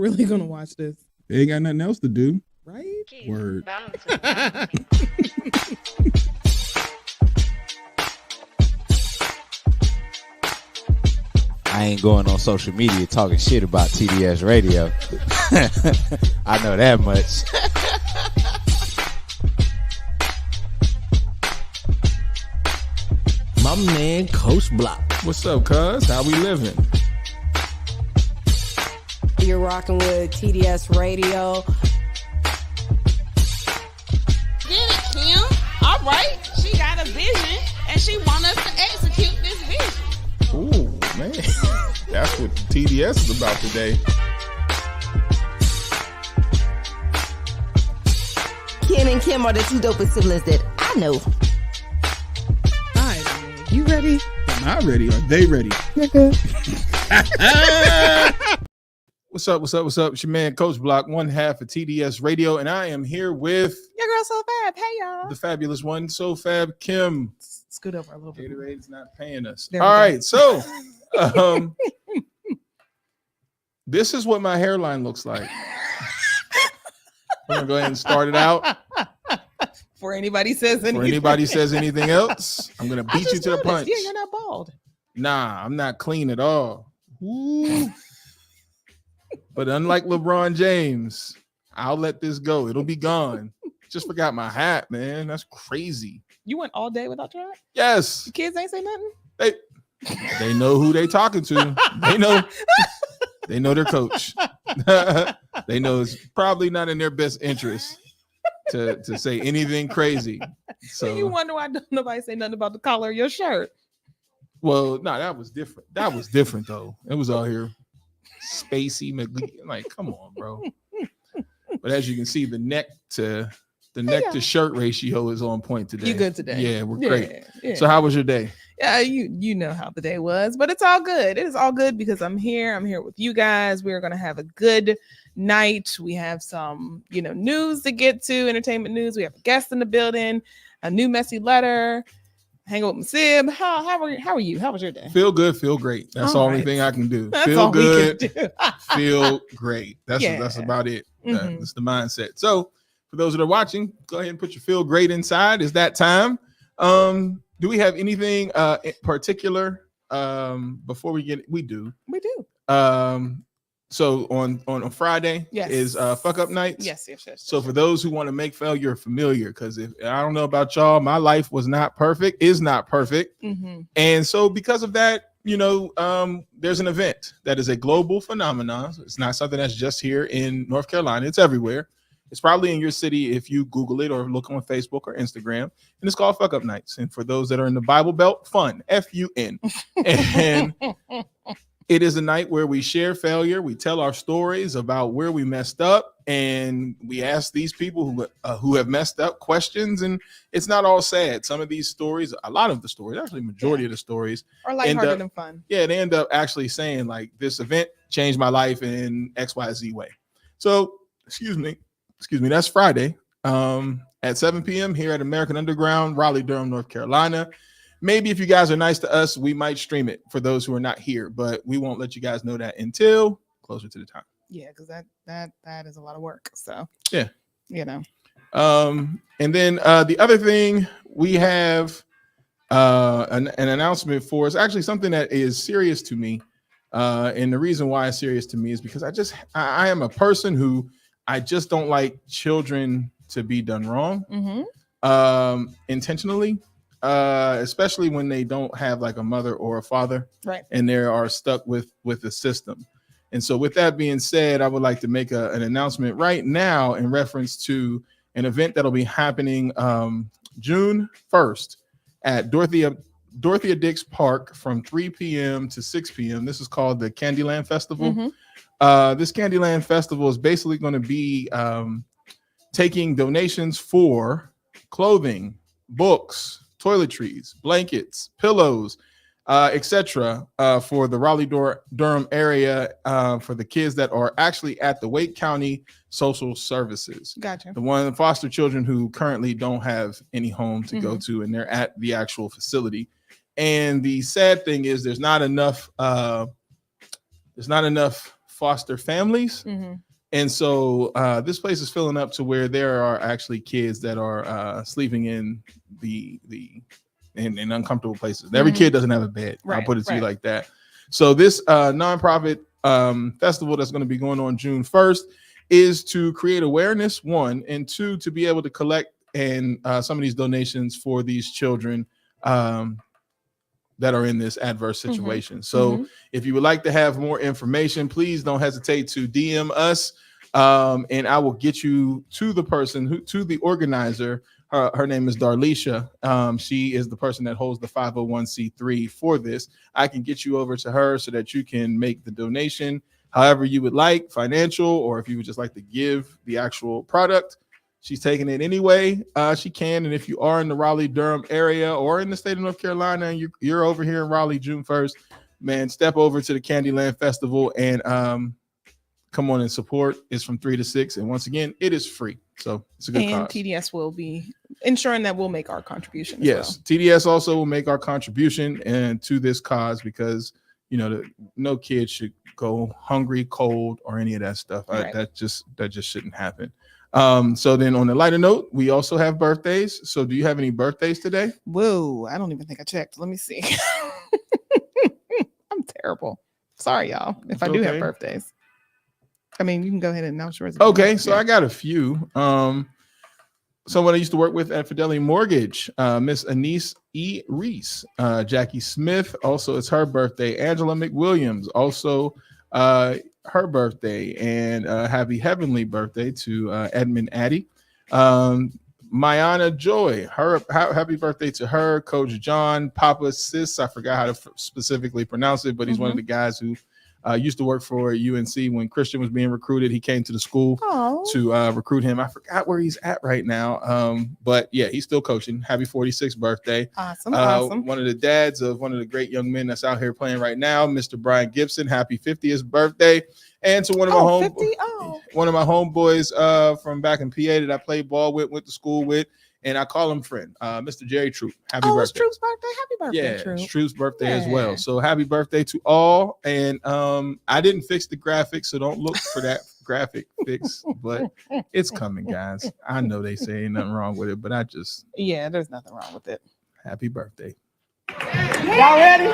really gonna watch this. They ain't got nothing else to do. Right? Word. I ain't going on social media talking shit about TDS-Radio. I know that much. My man, Coach Block. What's up, cuz? How we living? You're rocking with TDS-Radio. Get it, Kim. All right. She got a vision, and she wants us to execute this vision. Ooh, man. That's what TDS is about today. Ken and Kim are the two dopest siblings that I know. All right, man. You ready? I'm not ready. Are they ready? What's up? It's your man, Coach Block, one half of TDS Radio, and I am here with Your girl So Fab. Hey, y'all. the fabulous one, So Fab Kim. Scoot over a little bit. Gatorade's not paying us. There we All go. right, so this is what my hairline looks like. We're gonna go ahead and start it out. Before anybody says anything. Before anybody says anything else, I'm gonna beat you to the punch. Yeah, you're not bald. Nah, I'm not clean at all. Ooh. But unlike LeBron James, I'll let this go. It'll be gone. Just forgot my hat, man. That's crazy. You went all day without your hat? Yes. The kids ain't say nothing? They know who they talking to. They know their coach. They know it's probably not in their best interest to say anything crazy. So you wonder why nobody say nothing about the collar of your shirt. well, no, that was different. That was different though. It was all here spacey, like, come on, bro. But as you can see, the neck to shirt ratio is on point today. You good today? Yeah, we're great. Yeah. So how was your day? Yeah, you know how the day was, but it's all good. It is all good because I'm here. I'm here with you guys. We're gonna have a good night. We have some, news to get to, entertainment news. We have a guest in the building, a new messy letter. Hang out with my Sib. How are you? How was your day? Feel good, feel great. That's the only thing I can do. That's feel all we good, can do. feel great. That's about it. Mhm. That's the mindset. So for those that are watching, go ahead and put your feel great inside. It's that time. Do we have anything in particular before we get? We do. So on Friday is fuck up nights. Yes. So for those who want to make failure familiar, because if I don't know about y'all, my life was not perfect, is not perfect. Mm-hmm. And so because of that, there's an event that is a global phenomenon. It's not something that's just here in North Carolina. It's everywhere. It's probably in your city if you Google it or look on Facebook or Instagram. And it's called Fuck Up Nights. And for those that are in the Bible Belt, fun, F-U-N. And it is a night where we share failure. We tell our stories about where we messed up. And we ask these people who have messed up questions. And it's not all sad. Some of these stories, a lot of the stories, actually majority of the stories, are lighthearted and fun. Yeah, they end up actually saying like, this event changed my life in XYZ way. So, excuse me, that's Friday at 7 p.m. here at American Underground, Raleigh, Durham, North Carolina. Maybe if you guys are nice to us, we might stream it for those who are not here, but we won't let you guys know that until closer to the time. Yeah, because that is a lot of work. So yeah, And then the other thing we have an announcement for is actually something that is serious to me. And the reason why it's serious to me is because I am a person who I just don't like children to be done wrong intentionally, especially when they don't have like a mother or a father, right? And they are stuck with the system. And so with that being said, I would like to make an announcement right now in reference to an event that'll be happening June 1st at Dorothea Dix Park from 3 p.m. to 6 p.m. This is called the Candyland Festival. This Candyland Festival is basically going to be taking donations for clothing, books, toiletries, blankets, pillows, etc. For the Raleigh-Durham area for the kids that are actually at the Wake County Social Services. Gotcha. The foster children who currently don't have any home to go to, and they're at the actual facility. And the sad thing is there's not enough foster families. Mhm. And so this place is filling up to where there are actually kids that are sleeping in in uncomfortable places. Every kid doesn't have a bed. I'll Right, put it to you right. like that. So this nonprofit festival that's going to be going on June 1st is to create awareness, one, and two, to be able to collect and some of these donations for these children that are in this adverse situation. So if you would like to have more information, please don't hesitate to DM us, and I will get you to the person to the organizer. Her name is Darlisha. She is the person that holds the 501c3 for this. I can get you over to her so that you can make the donation however you would like, financial, or if you would just like to give the actual product. She's taking it anyway she can. And if you are in the Raleigh-Durham area or in the state of North Carolina and you're over here in Raleigh June 1st, man, step over to the Candyland Festival and come on and support. It's from 3 to 6. And once again, it is free. So it's a good And cause. TDS will be ensuring that we'll make our contribution. Yes, TDS also will make our contribution and to this cause because, no kid should go hungry, cold, or any of that stuff. Right. That just shouldn't happen. So then on the lighter note, we also have birthdays. So do you have any birthdays today? Whoa, I don't even think I checked. Let me see. I'm terrible. Sorry, y'all, if I do have Okay. birthdays. I mean, you can go ahead and announce yours. Okay, so I got a few. Someone I used to work with at Fidelity Mortgage, Miss Anise E. Reese, Jackie Smith, also it's her birthday. Angela McWilliams, also her birthday, and happy heavenly birthday to Edmund Addy. Maaaan Joy, happy birthday to her. Coach John, Papa Sis, I forgot how to specifically pronounce it, but he's one of the guys who used to work for UNC when Christian was being recruited. He came to the school to recruit him. I forgot where he's at right now. But yeah, he's still coaching. Happy 46th birthday. Awesome. One of the dads of one of the great young men that's out here playing right now, Mr. Brian Gibson, happy 50th birthday. And to one of my homeboys from back in PA that I played ball with, went to school with, and I call him friend, Mr. Jerry Troop. Happy birthday. It's Troop's birthday. Happy birthday, Yeah, Troop. it's Troop's birthday as well. So happy birthday to all. And I didn't fix the graphics, so don't look for that graphic fix, but it's coming, guys. I know they say ain't nothing wrong with it, but there's nothing wrong with it. Happy birthday. Y'all ready?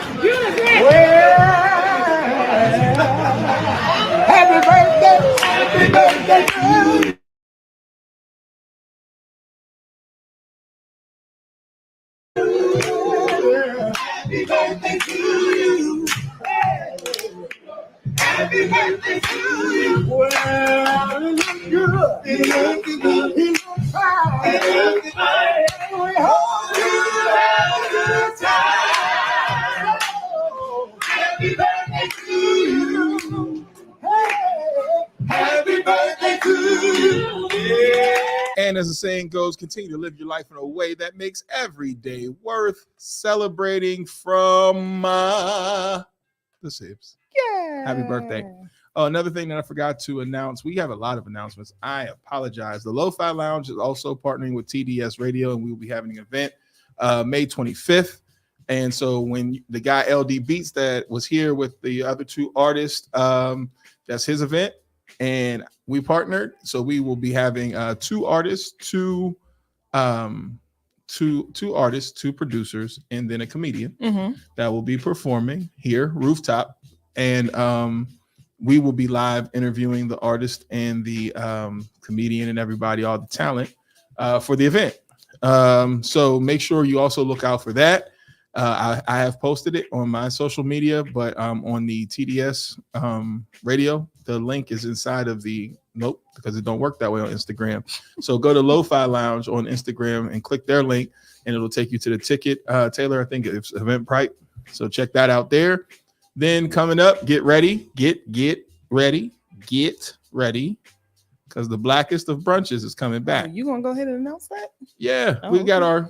Happy birthday. Happy birthday to you. Happy birthday to you. Happy birthday to you. Well, it looks good. It looks fine. We hope you have a good time. Happy birthday to you. Hey, happy birthday to you. Yeah. And as the saying goes, continue to live your life in a way that makes every day worth celebrating from the Sibs. Yeah. Happy birthday. Oh, another thing that I forgot to announce, we have a lot of announcements. I apologize. The Lo-Fi Lounge is also partnering with TDS-Radio, and we will be having an event May 25th. And so when the guy LD Beats that was here with the other two artists, that's his event. And we partnered. So we will be having two artists, two producers, and then a comedian that will be performing here, rooftop. And we will be live interviewing the artist and the comedian and everybody, all the talent for the event. So make sure you also look out for that. I have posted it on my social media, but on the TDS radio, the link is inside of because it don't work that way on Instagram. So go to Lo-Fi Lounge on Instagram and click their link, and it'll take you to the ticket. Taylor, I think it's Eventbrite. So check that out there. Then coming up, get ready, because the blackest of brunches is coming back. You gonna go ahead and announce that? Yeah, we got our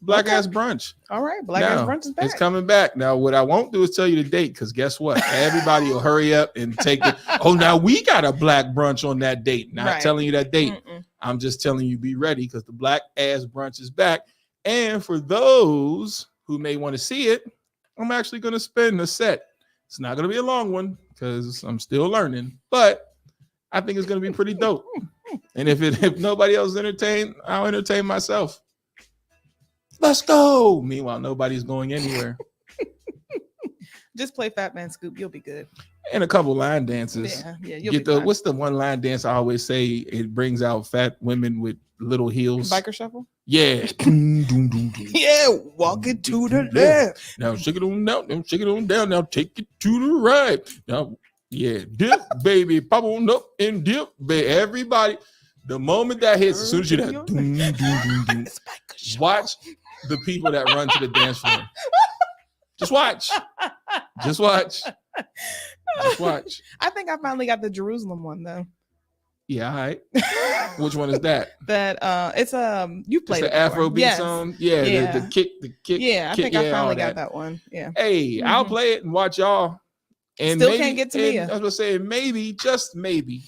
black ass brunch. All right, black ass brunch is back. It's coming back. Now, what I won't do is tell you the date, because guess what? Everybody will hurry up and take it. Oh, now we got a black brunch on that date. Not telling you that date. I'm just telling you be ready, because the black ass brunch is back. And for those who may want to see it, I'm actually going to spin a set. It's not going to be a long one, because I'm still learning, but I think it's going to be pretty dope. And if nobody else is entertained, I'll entertain myself. Let's go. Meanwhile, nobody's going anywhere. Just play Fat Man Scoop. You'll be good. And a couple line dances. Yeah. You'll be fine. What's the one line dance I always say? It brings out fat women with little heels. Biker shuffle. Yeah. Yeah, walk it to the left. Now shake it on down. Now shake it on down. Now take it to the right. Now, yeah, dip, baby, pop on up and dip, baby. Everybody, the moment that hits, as soon as you that, watch the people that run to the dance floor. Just watch. Just watch. Just watch. I think I finally got the Jerusalem one though. Yeah, all right. Which one is that? That it's you played it's the Afrobeat song. Yeah, the kick. Yeah, I think I finally got that one. Yeah. Hey, I'll play it and watch y'all. And still can't get to Mia. I was gonna say maybe, just maybe,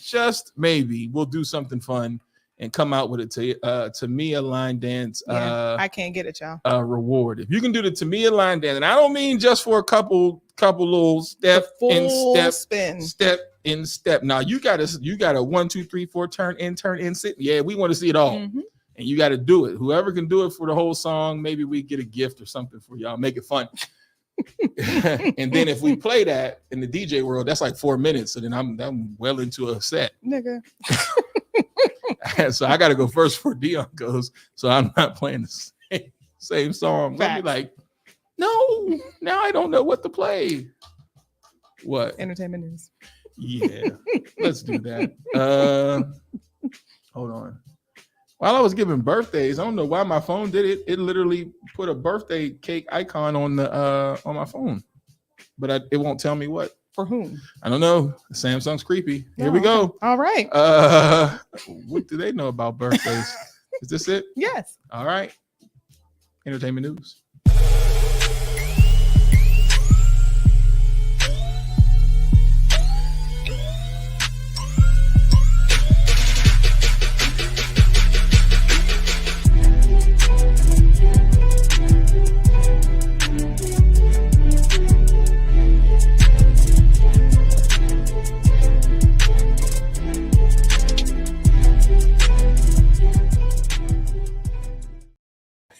we'll do something fun and come out with a Tamia line dance. I can't get it, y'all. Reward. If you can do the Tamia line dance, and I don't mean just for a couple little step in step. Now you got a 1, 2, 3, 4 turn in sit. Yeah, we want to see it all. Mm-hmm. And you got to do it. Whoever can do it for the whole song, maybe we get a gift or something for y'all. Make it fun. And then if we play that in the DJ world, that's like 4 minutes. So then I'm well into a set. Nigga. So I got to go first before Dion goes. So I'm not playing the same song. I'll be like, no, now I don't know what to play. What? Entertainment news. Yeah, let's do that. Hold on. While I was giving birthdays, I don't know why my phone did it. It literally put a birthday cake icon on my phone, but it won't tell me what. For whom? I don't know. Samsung's creepy. Here we go. All right. What do they know about birthdays? Is this it? Yes. All right. Entertainment news.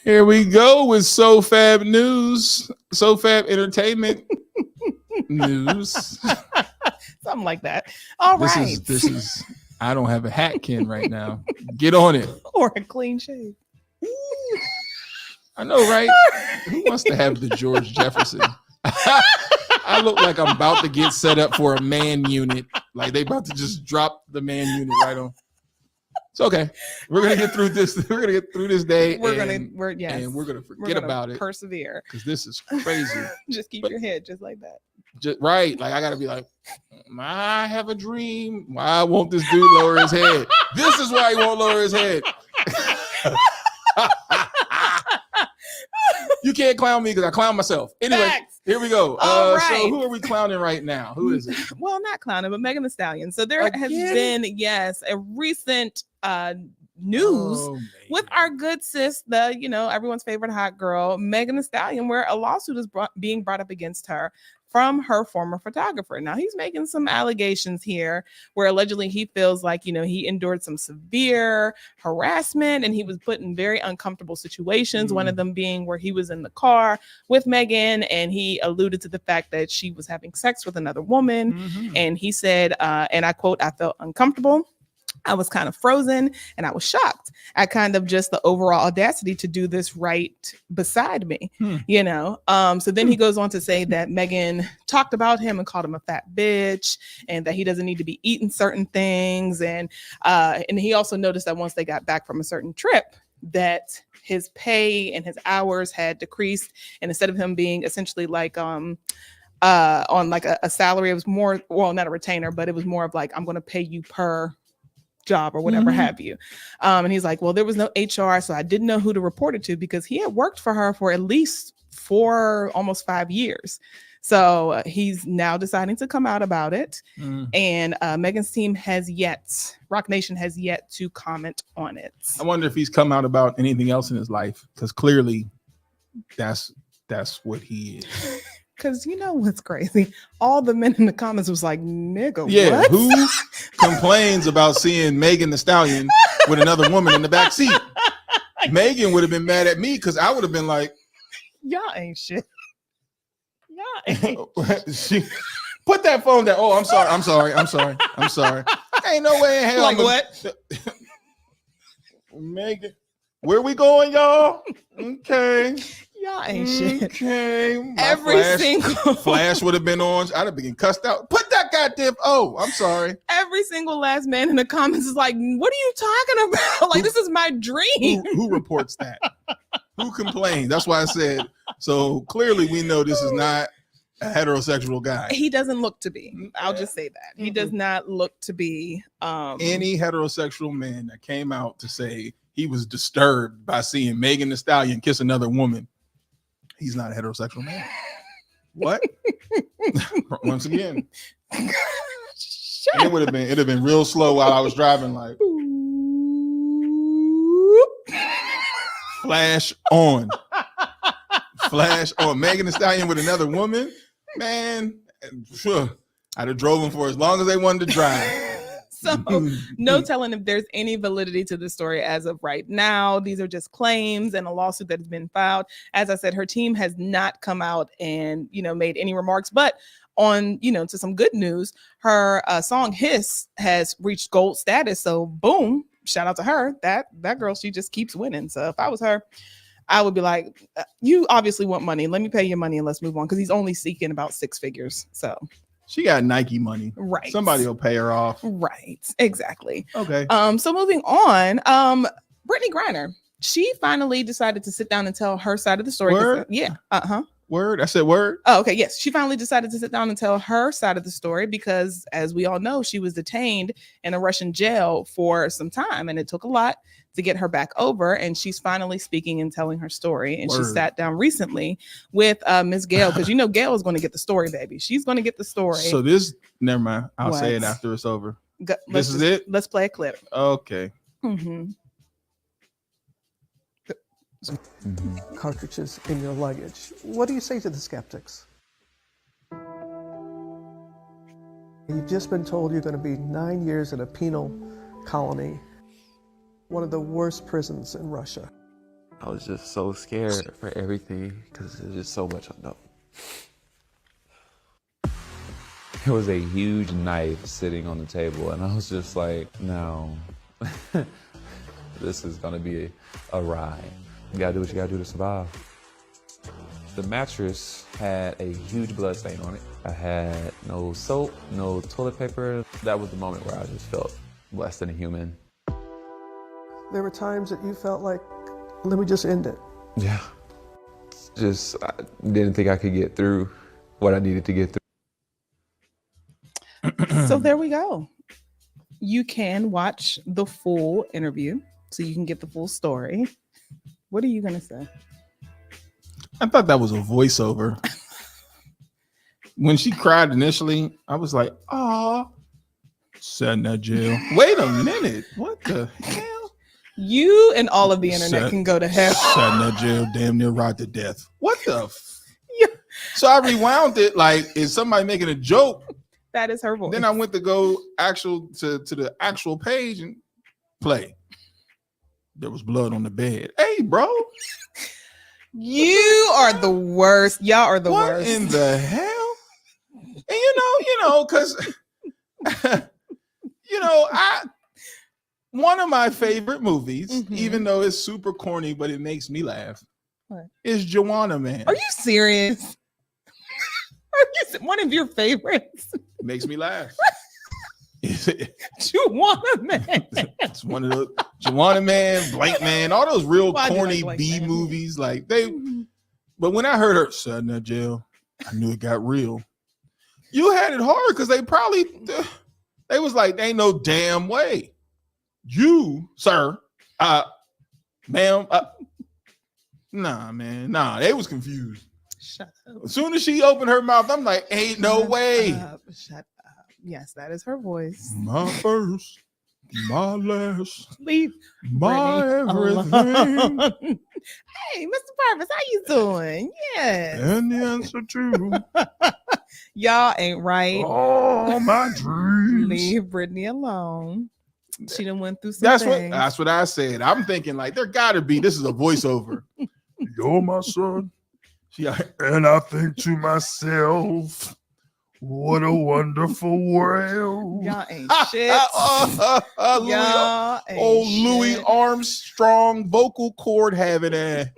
Here we go with SoFab News, SoFab Entertainment News. Something like that. All right. This is. I don't have a hat, Ken, right now. Get on it. Or a clean shave. I know, right? Who wants to have the George Jefferson? I look like I'm about to get set up for a man unit. Like they about to just drop the man unit right on. It's okay. We're gonna get through this. We're gonna get through this day. And we're gonna forget about it. Persevere. Because this is crazy. Just keep your head just like that. Just right. Like I gotta be like, I have a dream. Why won't this dude lower his head? This is why he won't lower his head. You can't clown me because I clown myself. Anyway, here we go. All right. So who are we clowning right now? Who is it? Well, not clowning, but Megan Thee Stallion. So there has been, a recent news with our good sis, everyone's favorite hot girl, Megan Thee Stallion, where a lawsuit is being brought up against her from her former photographer. Now he's making some allegations here where allegedly he feels like, he endured some severe harassment and he was put in very uncomfortable situations. One of them being where he was in the car with Megan and he alluded to the fact that she was having sex with another woman. And he said, and I quote, "I felt uncomfortable. I was kind of frozen and I was shocked at kind of just the overall audacity to do this right beside me, So then he goes on to say that Megan talked about him and called him a fat bitch and that he doesn't need to be eating certain things. And he also noticed that once they got back from a certain trip, that his pay and his hours had decreased. And instead of him being essentially like, on like a salary, it was more, well, not a retainer, but it was more of like, I'm going to pay you per job or whatever have you. And he's like, well, there was no HR, so I didn't know who to report it to because he had worked for her for at least almost 5 years. So he's now deciding to come out about it. And Megan's team Rock Nation has yet to comment on it. I wonder if he's come out about anything else in his life because clearly that's what he is. Because you know what's crazy? All the men in the comments was like, nigga, Yeah, what? who complains about seeing Megan Thee Stallion with another woman in the back seat? Megan would have been mad at me because I would have been like, Y'all ain't shit. Y'all ain't. she put that phone down. Oh, I'm sorry. Ain't no way in hell. Like what? Megan, where we going, y'all? Okay. Y'all ain't shit. Okay. My Every single flash would have been on. I'd have been cussed out. Put that goddamn. Oh, I'm sorry. Every single last man in the comments is like, what are you talking about? Like, this is my dream. Who reports that? Who complained? That's why I said. So clearly, we know this is not a heterosexual guy. He doesn't look to be. I'll just say that. He does not look to be any heterosexual man that came out to say he was disturbed by seeing Megan Thee Stallion kiss another woman. He's not a heterosexual man. What? Once again, it'd have been real slow while I was driving, like flash on. Megan Thee Stallion with another woman, man. Sure, I'd have drove them for as long as they wanted to drive. So no telling if there's any validity to the story as of right now. These are just claims and a lawsuit that has been filed. As I said, her team has not come out and, made any remarks, but on, to some good news, her song Hiss has reached gold status. So boom, shout out to her. That girl, she just keeps winning. So if I was her, I would be like, you obviously want money. Let me pay your money and let's move on. Cause he's only seeking about 6 figures. So she got Nike money. Right. Somebody will pay her off. Right. Exactly. Okay. So moving on, Brittany Griner, she finally decided to sit down and tell her side of the story. Word? Yeah. Uh-huh. Word? I said word? Oh, okay. Yes. She finally decided to sit down and tell her side of the story because, as we all know, she was detained in a Russian jail for some time, and it took a lot to get her back over. And she's finally speaking and telling her story. And Word. She sat down recently with Miss Gayle, because Gayle is going to get the story, baby. She's going to get the story. So never mind. I'll say it after it's over. This is it? Let's play a clip. Okay. Mm-hmm. Cartridges in your luggage. What do you say to the skeptics? You've just been told you're going to be 9 years in a penal colony, one of the worst prisons in Russia. I was just so scared for everything because there's just so much unknown. There was a huge knife sitting on the table, and I was just like, no, this is going to be a ride. You gotta do what you gotta do to survive. The mattress had a huge blood stain on it. I had no soap, no toilet paper. That was the moment where I just felt less than a human. There were times that you felt like, let me just end it. Yeah. I didn't think I could get through what I needed to get through. So there we go. You can watch the full interview so you can get the full story. What are you going to say? I thought that was a voiceover. When she cried initially, I was like, oh, sat in that jail. Wait a minute. What the hell? You and all of the internet can go to hell. Sat in that jail, damn near rot to death. What the So I rewound it like, is somebody making a joke? That is her voice. Then I went to go to the actual page and play. There was blood on the bed. Hey, bro. You are the worst. Y'all are the worst. What in the hell? And because one of my favorite movies, even though it's super corny, but it makes me laugh, is Joanna Man. Are you serious? One of your favorites? Makes me laugh. Joanna Man. It's one of those Joanna Man, Blank Man, all those real corny like B Man? movies. Like but when I heard her sat in that jail, I knew it got real. You had it hard because they was like, they ain't no damn way. You, sir, ma'am, nah, man, nah, they was confused. Shut up. As soon as she opened her mouth, I'm like, ain't no way. Shut up. Yes, that is her voice. My first, my last, Leave my Brittany everything. alone. Hey, Mr. Purpose, how you doing? Yes. And the answer to Y'all ain't right. all my dreams. Leave Brittany alone. She done went through some things. That's what I said. I'm thinking like there gotta be. This is a voiceover. You're my son. And I think to myself, what a wonderful world. Y'all ain't shit. Y'all ain't Louis shit. Armstrong vocal cord having a.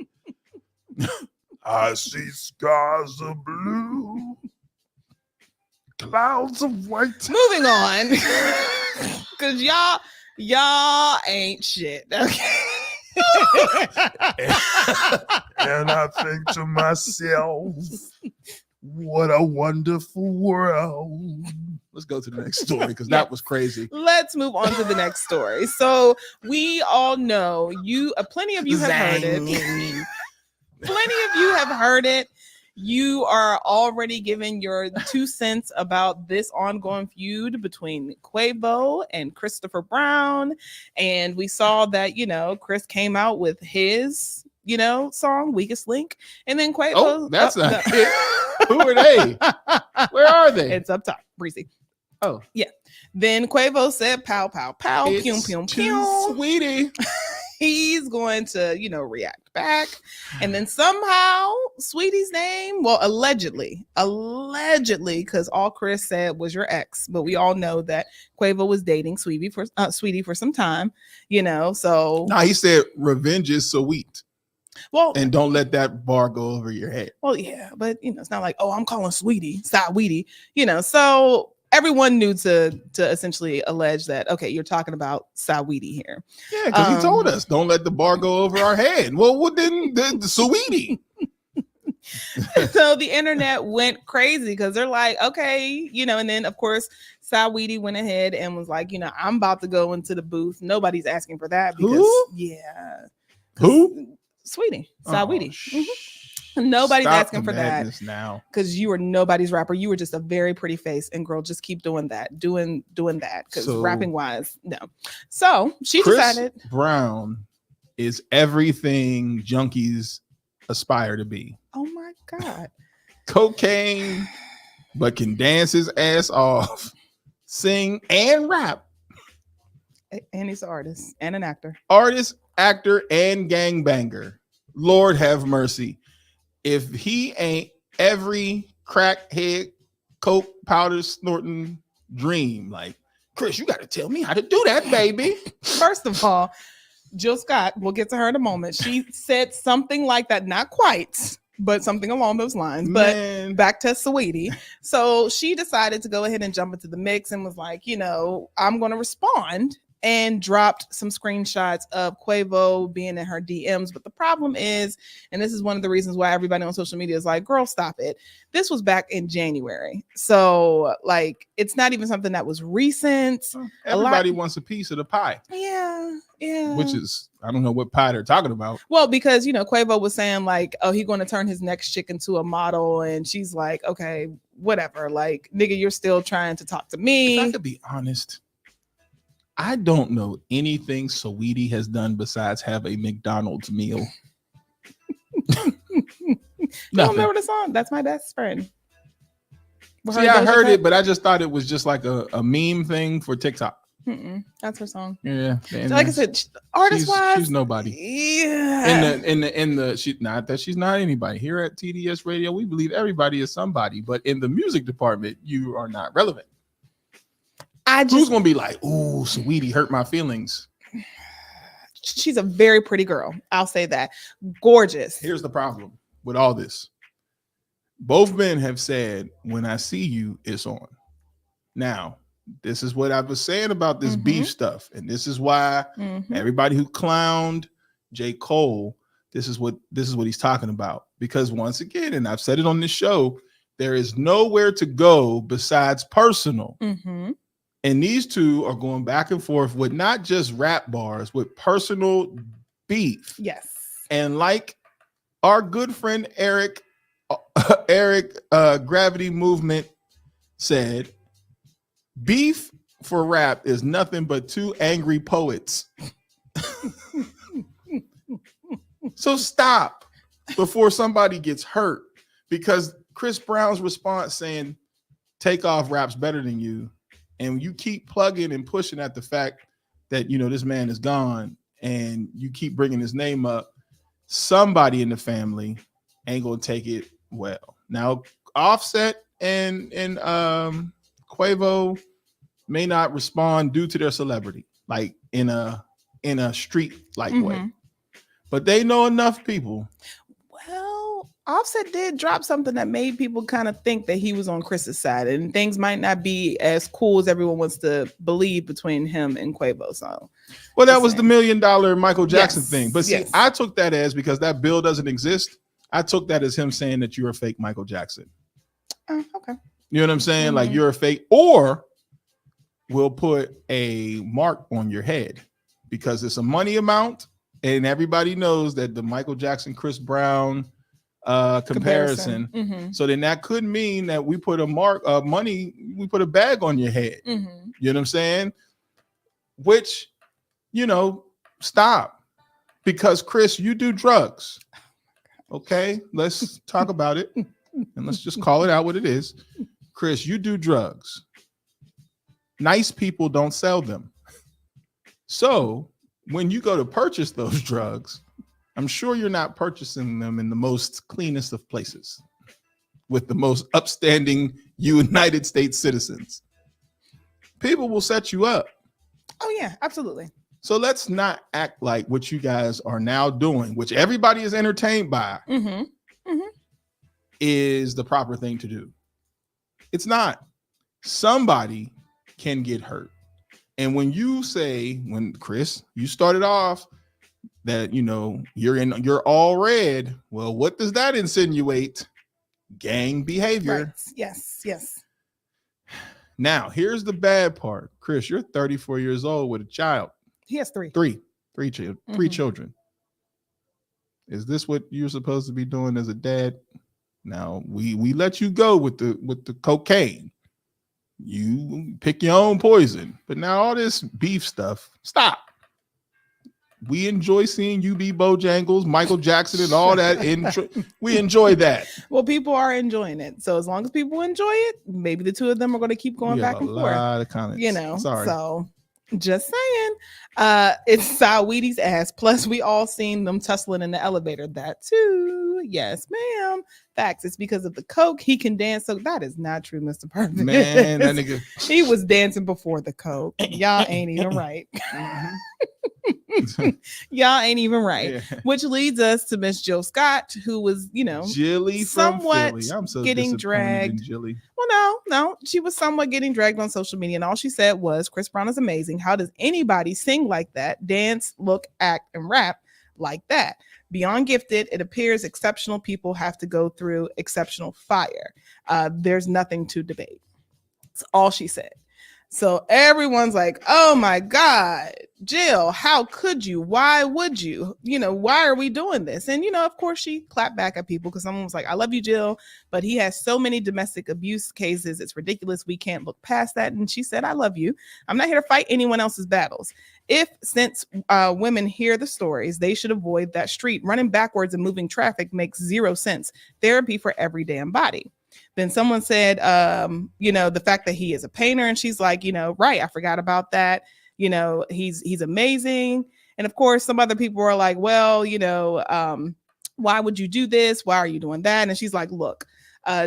I see skies of blue, clouds of white. Moving on. Cause y'all ain't shit. Okay. And I think to myself, what a wonderful world. Let's go to the next story because that was crazy. Let's move on to the next story. So we all know plenty of you have heard it. Plenty of you have heard it. You are already giving your 2 cents about this ongoing feud between Quavo and Christopher Brown. And we saw that, Chris came out with his, song, Weakest Link. And then Quavo. Oh, that's not it. Who are they? Where are they? It's up top. Breezy. Oh. Yeah. Then Quavo said, pow, pow, pow, It's pew, pew, too pew. Sweetie. He's going to, react back. And then somehow Sweetie's name, well, allegedly, because all Chris said was your ex, but we all know that Quavo was dating Sweetie for some time, so. No, he said revenge is sweet. Well, and don't let that bar go over your head. Well, yeah, but it's not like, oh, I'm calling Saweetie, so everyone knew to essentially allege that, okay, you're talking about Saweetie here. Yeah, because he told us, don't let the bar go over our head. Well, then the Saweetie. So the internet went crazy because they're like, okay, and then of course Saweetie went ahead and was like, I'm about to go into the booth. Nobody's asking for that because Who? Sweetie, Saweetie. Nobody's asking for that now because you were nobody's rapper. You were just a very pretty face, and girl, just keep doing that because rapping wise, no. So she decided Brown is everything junkies aspire to be. Oh my god, cocaine, but can dance his ass off, sing and rap, and he's an artist and an actor, and gangbanger. Lord have mercy. If he ain't every crackhead, coke powder snorting dream, like, Chris, you got to tell me how to do that, baby. First of all, Jill Scott, we'll get to her in a moment. She said something like that, not quite, but something along those lines. But back to Saweetie. So she decided to go ahead and jump into the mix and was like, I'm going to respond. And dropped some screenshots of Quavo being in her DMs. But the problem is, and this is one of the reasons why everybody on social media is like, girl, stop it. This was back in January. So, it's not even something that was recent. Everybody wants a piece of the pie. Yeah. Which is, I don't know what pie they're talking about. Well, because, Quavo was saying, oh, he's going to turn his next chick into a model. And she's like, okay, whatever. Nigga, you're still trying to talk to me. If I could be honest, I don't know anything Saweetie has done besides have a McDonald's meal. You don't remember the song? That's my best friend. See, I heard it, but I just thought it was just like a meme thing for TikTok. That's her song. Yeah. Like I said, artist-wise, she's nobody. Yeah. Not that she's not anybody. Here at TDS-Radio, we believe everybody is somebody, but in the music department, you are not relevant. Who's gonna be like, ooh, Saweetie hurt my feelings? She's a very pretty girl. I'll say that. Gorgeous. Here's the problem with all this. Both men have said, when I see you, it's on. Now, this is what I was saying about this beef stuff. And this is why everybody who clowned J. Cole, this is what he's talking about. Because once again, and I've said it on this show, there is nowhere to go besides personal. And these two are going back and forth with not just rap bars, with personal beef. Yes. And like our good friend Eric Gravity Movement said, beef for rap is nothing but two angry poets. So stop before somebody gets hurt, because Chris Brown's response saying Takeoff raps better than you, and you keep plugging and pushing at the fact that, you know, this man is gone, and you keep bringing his name up, somebody in the family ain't gonna take it well. Now, Offset and Quavo may not respond due to their celebrity, like in a street like way, but they know enough people. Well, Offset did drop something that made people kind of think that he was on Chris's side, and things might not be as cool as everyone wants to believe between him and Quavo. So, well, that was the $1 million Michael Jackson thing. But see, yes. I took that as, because that bill doesn't exist, I took that as him saying that you're a fake Michael Jackson. Okay. You know what I'm saying? Like, you're a fake, or we'll put a mark on your head because it's a money amount, and everybody knows that the Michael Jackson, Chris Brown comparison. So then that could mean that we put a mark of money, we put a bag on your head. You know what I'm saying? Which, you know, stop, because Chris, you do drugs. Okay, let's talk about it, and let's just call it out what it is. Chris, you do drugs. Nice people don't sell them. So when you go to purchase those drugs, I'm sure you're not purchasing them in the most cleanest of places with the most upstanding United States citizens. People will set you up. Oh yeah, absolutely. So let's not act like what you guys are now doing, which everybody is entertained by, is the proper thing to do. It's not. Somebody can get hurt. And when you say, when Chris, you started off that, you know, you're all red. Well, what does that insinuate? Gang behavior. Right. Yes. Now, here's the bad part. Chris, you're 34 years old with a child. He has three children. Is this what you're supposed to be doing as a dad? Now, we let you go with the cocaine. You pick your own poison. But now all this beef stuff, stop. We enjoy seeing you be Bojangles, Michael Jackson, and all that. We enjoy that. Well, people are enjoying it. So as long as people enjoy it, maybe the two of them are going to keep going back and forth. A lot of comments. You know, sorry. So just saying, it's Saweetie's ass. Plus, we all seen them tussling in the elevator. That too. Yes, ma'am. Facts. It's because of the coke. He can dance. So that is not true, Mr. Perfect. Man, that nigga. He was dancing before the coke. Y'all ain't even right. Y'all ain't even right. Yeah. Which leads us to Miss Jill Scott, who was, you know, Jilly somewhat from Philly. I'm so getting dragged. Jilly. Well, no, she was somewhat getting dragged on social media, and all she said was, "Chris Brown is amazing. How does anybody sing like that, dance, look, act, and rap like that? Beyond gifted, it appears exceptional people have to go through exceptional fire. There's nothing to debate." That's all she said. So everyone's like, oh my God, Jill, how could you? Why would you? You know, why are we doing this? And, you know, of course, she clapped back at people because someone was like, I love you, Jill, but he has so many domestic abuse cases. It's ridiculous. We can't look past that. And she said, I love you. I'm not here to fight anyone else's battles. Since women hear the stories, they should avoid that street. Running backwards and moving traffic makes zero sense. Therapy for every damn body. Then someone said, you know, the fact that he is a painter, and she's like, you know, right, I forgot about that. You know, he's amazing. And of course, some other people are like, well, you know, why would you do this? Why are you doing that? And she's like, look,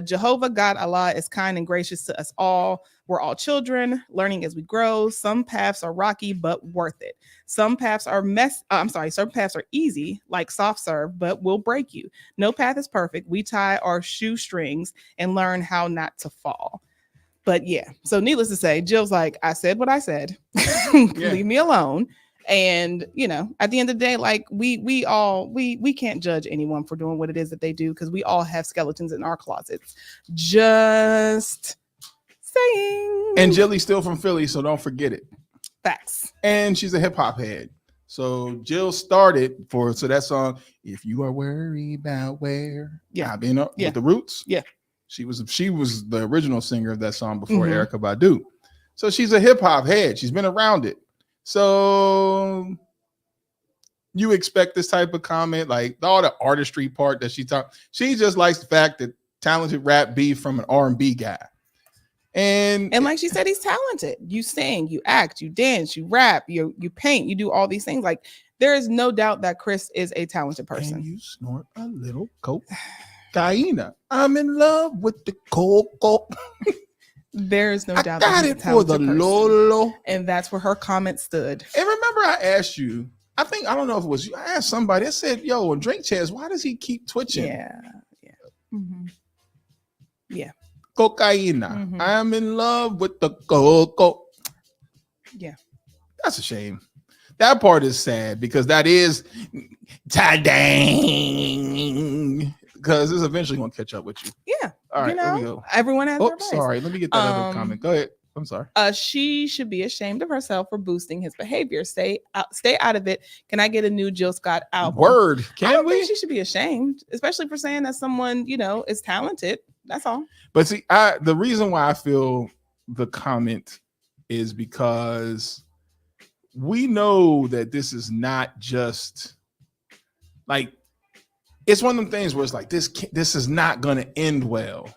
Jehovah God Allah is kind and gracious to us all. We're all children, learning as we grow. Some paths are rocky, but worth it. Some paths are some paths are easy, like soft serve, but will break you. No path is perfect. We tie our shoestrings and learn how not to fall. But yeah, so needless to say, Jill's like, I said what I said. Leave me alone. And, you know, at the end of the day, like we can't judge anyone for doing what it is that they do, because we all have skeletons in our closets. Just saying. And Jilly's still from Philly, so don't forget it. Facts. And she's a hip hop head. So Jill started so that song, If You Are Worried About Where I've Been with the Roots. Yeah. She was the original singer of that song before Erykah Badu. So she's a hip hop head. She's been around it. So you expect this type of comment, like all the artistry part that she talked. She just likes the fact that talented rap beef from an R&B guy. And like she said, he's talented. You sing, you act, you dance, you rap, you paint, you do all these things. Like there is no doubt that Chris is a talented person. And you snort a little cocaine. I'm in love with the cocoa. There is no doubt that he's a talented person. Lolo. And that's where her comment stood. And remember, I asked you, I don't know if it was you. I asked somebody, I said, yo, on Drink Chairs, why does he keep twitching? Yeah. Mm-hmm. Yeah. Cocaine. Mm-hmm. I'm in love with the cocoa. Yeah. That's a shame. That part is sad because that is ta-dang. Because it's eventually going to catch up with you. Yeah. All right, here we go. Everyone has their vice. Sorry. Let me get that other comment. Go ahead. I'm sorry. She should be ashamed of herself for boosting his behavior. Stay out of it. Can I get a new Jill Scott album? Word. I don't think she should be ashamed, especially for saying that someone, is talented. That's all. But see, the reason why I feel the comment is because we know that this is not just like, it's one of them things where it's like, this is not going to end well.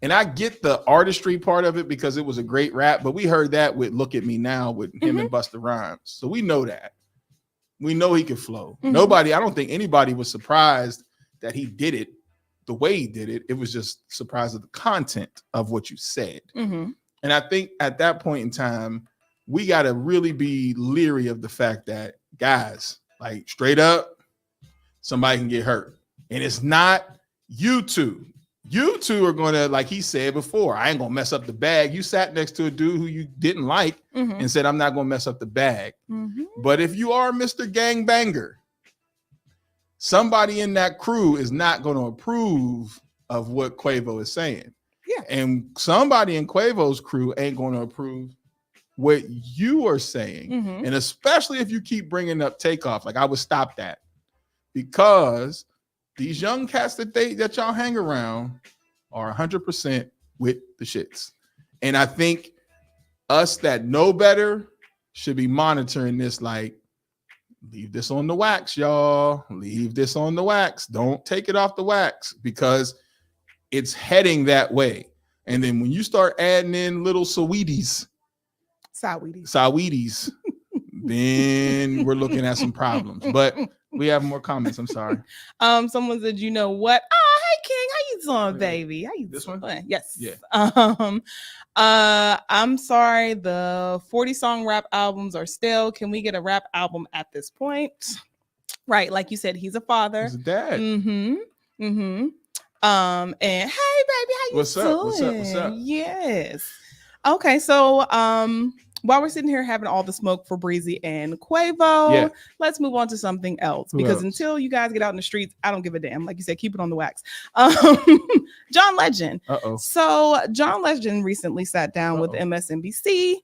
And I get the artistry part of it because it was a great rap, but we heard that with Look at Me Now with him and Busta Rhymes. So we know that. We know he can flow. I don't think anybody was surprised that he did it the way he did it. It was just surprised at the content of what you said. And I think at that point in time, we got to really be leery of the fact that, guys, like straight up, somebody can get hurt. And it's not you two. You two are going to, like he said before, I ain't going to mess up the bag. You sat next to a dude who you didn't like and said, I'm not going to mess up the bag. But if you are Mr. Gangbanger, somebody in that crew is not going to approve of what Quavo is saying. Yeah. And somebody in Quavo's crew ain't going to approve what you are saying. And especially if you keep bringing up Takeoff, like I would stop that. Because these young cats that y'all hang around are 100% with the shits. And I think us that know better should be monitoring this like, leave this on the wax, y'all. Leave this on the wax. Don't take it off the wax because it's heading that way. And then when you start adding in little Saweeties, then we're looking at some problems. But we have more comments. I'm sorry. Someone said, you know what? Oh, hey King, how you doing, baby? How you this doing? one? Yes. Yeah. I'm sorry, the 40-song rap albums are stale. Can we get a rap album at this point? Right, like you said, he's a father. He's a dad. And hey baby, how you What's doing? What's up? Yes. Okay, so while we're sitting here having all the smoke for Breezy and Quavo, let's move on to something else. Because until you guys get out in the streets, I don't give a damn. Like you said, keep it on the wax. John Legend. So John Legend recently sat down with MSNBC.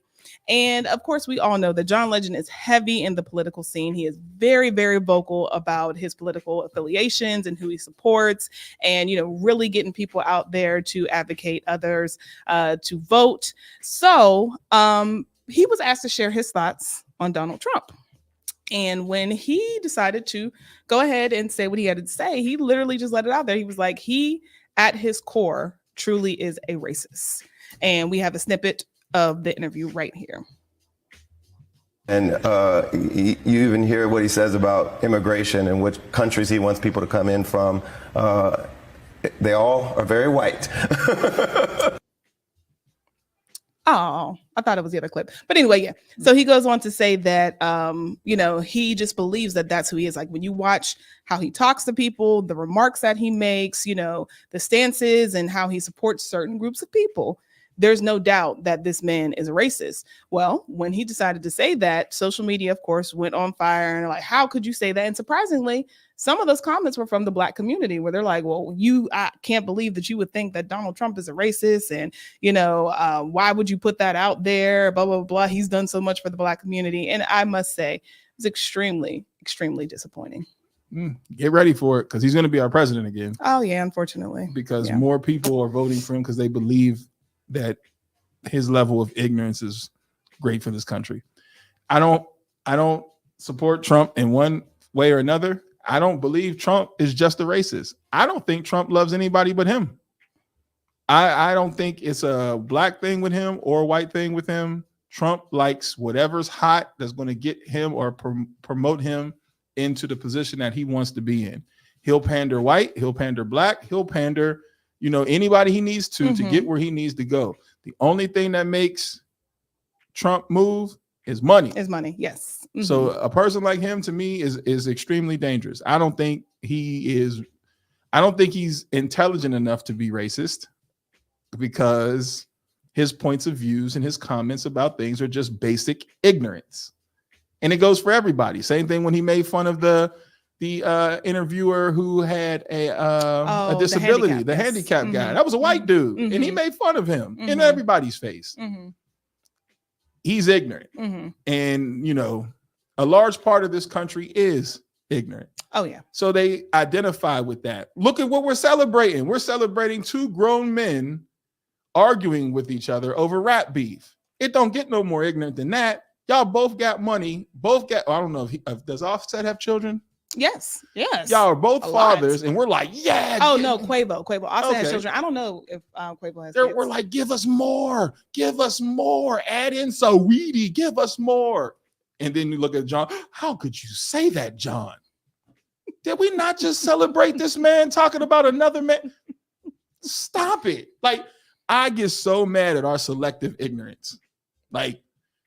And of course, we all know that John Legend is heavy in the political scene. He is very, very vocal about his political affiliations and who he supports, and really getting people out there to advocate others to vote. So he was asked to share his thoughts on Donald Trump. And when he decided to go ahead and say what he had to say, he literally just let it out there. He was like, he, at his core, truly is a racist. And we have a snippet of the interview right here. And you even hear what he says about immigration and which countries he wants people to come in from. They all are very white. Oh, I thought it was the other clip. But anyway, yeah. So he goes on to say that, he just believes that that's who he is. Like when you watch how he talks to people, the remarks that he makes, the stances and how he supports certain groups of people, there's no doubt that this man is a racist. Well, when he decided to say that, social media, of course, went on fire and like, how could you say that? And surprisingly, some of those comments were from the Black community where they're like, well, I can't believe that you would think that Donald Trump is a racist. And, why would you put that out there? Blah, blah, blah. He's done so much for the Black community. And I must say, it's extremely, extremely disappointing. Get ready for it because he's going to be our president again. Oh, yeah, unfortunately. Because more people are voting for him because they believe that his level of ignorance is great for this country. I don't support Trump in one way or another, I don't believe Trump is just a racist. I don't think Trump loves anybody but him. I don't think it's a black thing with him or a white thing with him. Trump likes whatever's hot that's going to get him or promote him into the position that he wants to be in. He'll pander white, he'll pander black, he'll pander, anybody he needs to get where he needs to go. The only thing that makes Trump move is money. Yes. Mm-hmm. So a person like him, to me, is extremely dangerous. I don't think he's intelligent enough to be racist, because his points of views and his comments about things are just basic ignorance. And it goes for everybody. Same thing when he made fun of the interviewer who had a disability, the handicap guy. That was a white dude, and he made fun of him in everybody's face. He's ignorant. And, a large part of this country is ignorant. Oh, yeah. So they identify with that. Look at what we're celebrating. We're celebrating two grown men arguing with each other over rap beef. It don't get no more ignorant than that. Y'all both got money. I don't know if does Offset have children? Yes. Y'all are both fathers, and we're like, yeah. Oh no, Quavo also has children. I don't know if Quavo has kids. We're like, give us more, add in Saweetie, give us more. And then you look at John. How could you say that, John? Did we not just celebrate this man talking about another man? Stop it. Like, I get so mad at our selective ignorance. Like,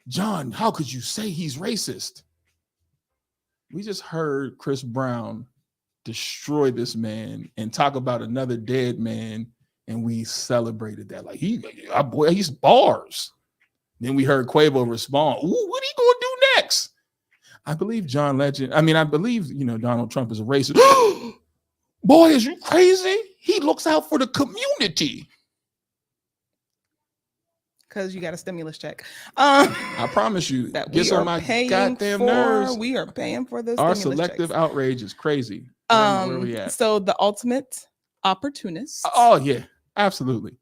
John, how could you say he's racist? We just heard Chris Brown destroy this man and talk about another dead man, and we celebrated that. Like, he's bars. Then we heard Quavo respond, ooh, what are you going to do next? I believe Donald Trump is a racist. Boy, is you crazy? He looks out for the community. Because you got a stimulus check. I promise you, that gets on my goddamn nerves. We are paying for those. Our selective outrage is crazy. Where we at? So the ultimate opportunist. Oh yeah, absolutely.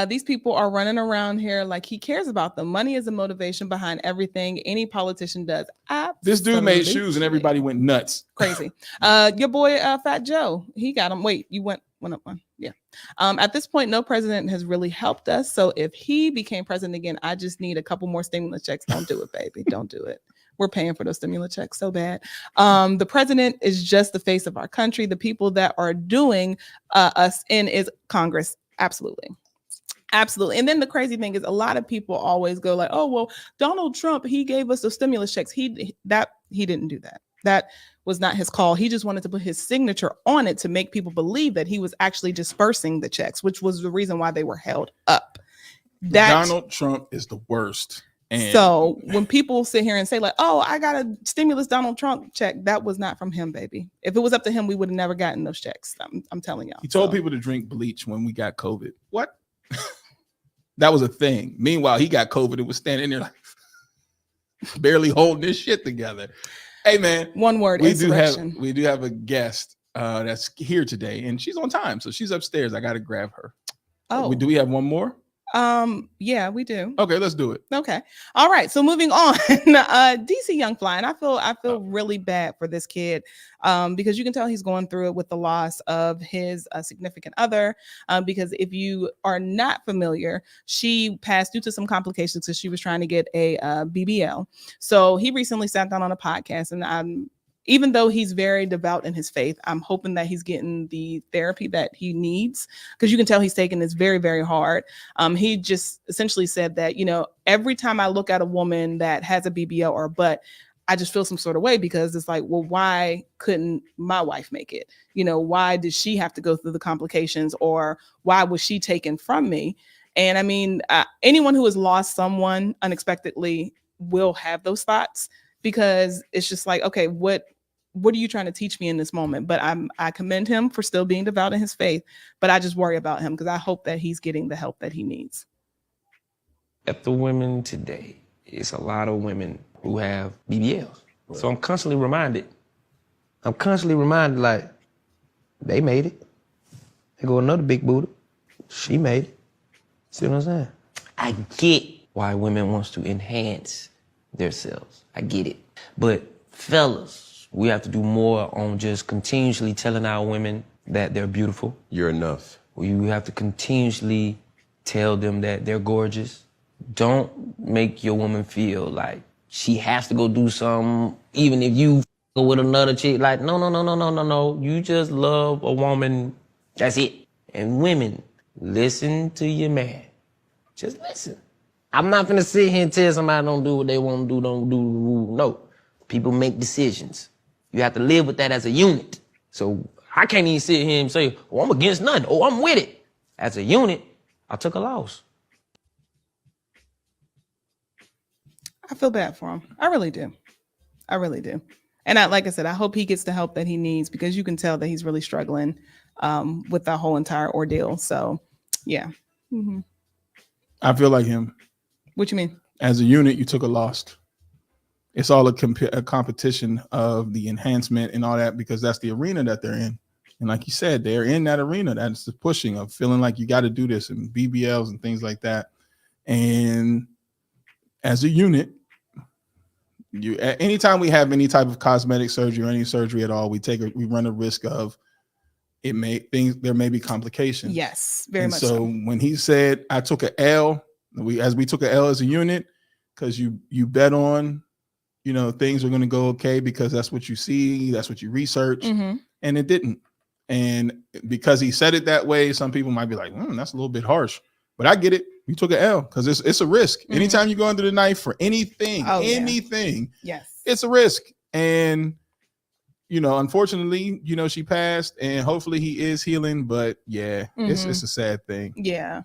These people are running around here like he cares about them. Money is the motivation behind everything any politician does. Absolutely. This dude made shoes and everybody went nuts. Crazy. Your boy Fat Joe, he got him. Wait, you went up one. Yeah. At this point, no president has really helped us. So if he became president again, I just need a couple more stimulus checks. Don't do it, baby. Don't do it. We're paying for those stimulus checks so bad. The president is just the face of our country. The people that are doing us in is Congress. Absolutely. And then the crazy thing is a lot of people always go like, oh, well, Donald Trump, he gave us the stimulus checks. He didn't do that. That was not his call. He just wanted to put his signature on it to make people believe that he was actually dispersing the checks, which was the reason why they were held up. Donald Trump is the worst. And so when people sit here and say like, oh, I got a stimulus Donald Trump check, that was not from him, baby. If it was up to him, we would have never gotten those checks. I'm telling y'all. He told people to drink bleach when we got COVID. What? That was a thing. Meanwhile, he got COVID and was standing there like barely holding this shit together. Hey man, one word. We do have a guest that's here today, and she's on time, so she's upstairs. I got to grab her. Oh, do we have one more? Yeah, we do. Okay, let's do it. Okay. All right. So moving on, DC Young Fly, and I feel really bad for this kid, because you can tell he's going through it with the loss of his significant other. Because if you are not familiar, she passed due to some complications because she was trying to get a BBL. So he recently sat down on a podcast, and even though he's very devout in his faith, I'm hoping that he's getting the therapy that he needs, because you can tell he's taking this very, very hard. He just essentially said that, every time I look at a woman that has a BBL or a butt, I just feel some sort of way, because it's like, well, why couldn't my wife make it? Why did she have to go through the complications, or why was she taken from me? And I mean, anyone who has lost someone unexpectedly will have those thoughts, because it's just like, okay, what are you trying to teach me in this moment? But I commend him for still being devout in his faith, but I just worry about him because I hope that he's getting the help that he needs. At the women today, it's a lot of women who have BBLs. Right. So I'm constantly reminded like, they made it. They go another big booty. She made it. See what I'm saying? I get why women wants to enhance themselves. I get it. But fellas, We have to do more on just continuously telling our women that they're beautiful. You're enough. You have to continuously tell them that they're gorgeous. Don't make your woman feel like she has to go do something, even if you go with another chick. Like, no. You just love a woman. That's it. And women, listen to your man. Just listen. I'm not gonna sit here and tell somebody don't do what they want to do, don't do the rule. No. People make decisions. You have to live with that as a unit. So I can't even sit here and say, oh, I'm against nothing. Oh, I'm with it. As a unit, I took a loss. I feel bad for him. I really do. And like I said, I hope he gets the help that he needs, because you can tell that he's really struggling with that whole entire ordeal. So, yeah. Mm-hmm. I feel like him. What you mean? As a unit, you took a loss. It's all a competition of the enhancement and all that, because that's the arena that they're in. And like you said, they're in that arena. That's the pushing of feeling like you got to do this, and BBLs and things like that. And as a unit, anytime we have any type of cosmetic surgery or any surgery at all, we run a risk of there may be complications. Yes, very much. So when he said, I took an L, we took an L as a unit, because you bet on, things are going to go okay because that's what you see, that's what you research, and it didn't. And because he said it that way, some people might be like, that's a little bit harsh, but I get it. You took an L because it's a risk. Anytime you go under the knife for anything, yes, it's a risk. And unfortunately, she passed, and hopefully he is healing. But yeah, it's a sad thing. Yeah,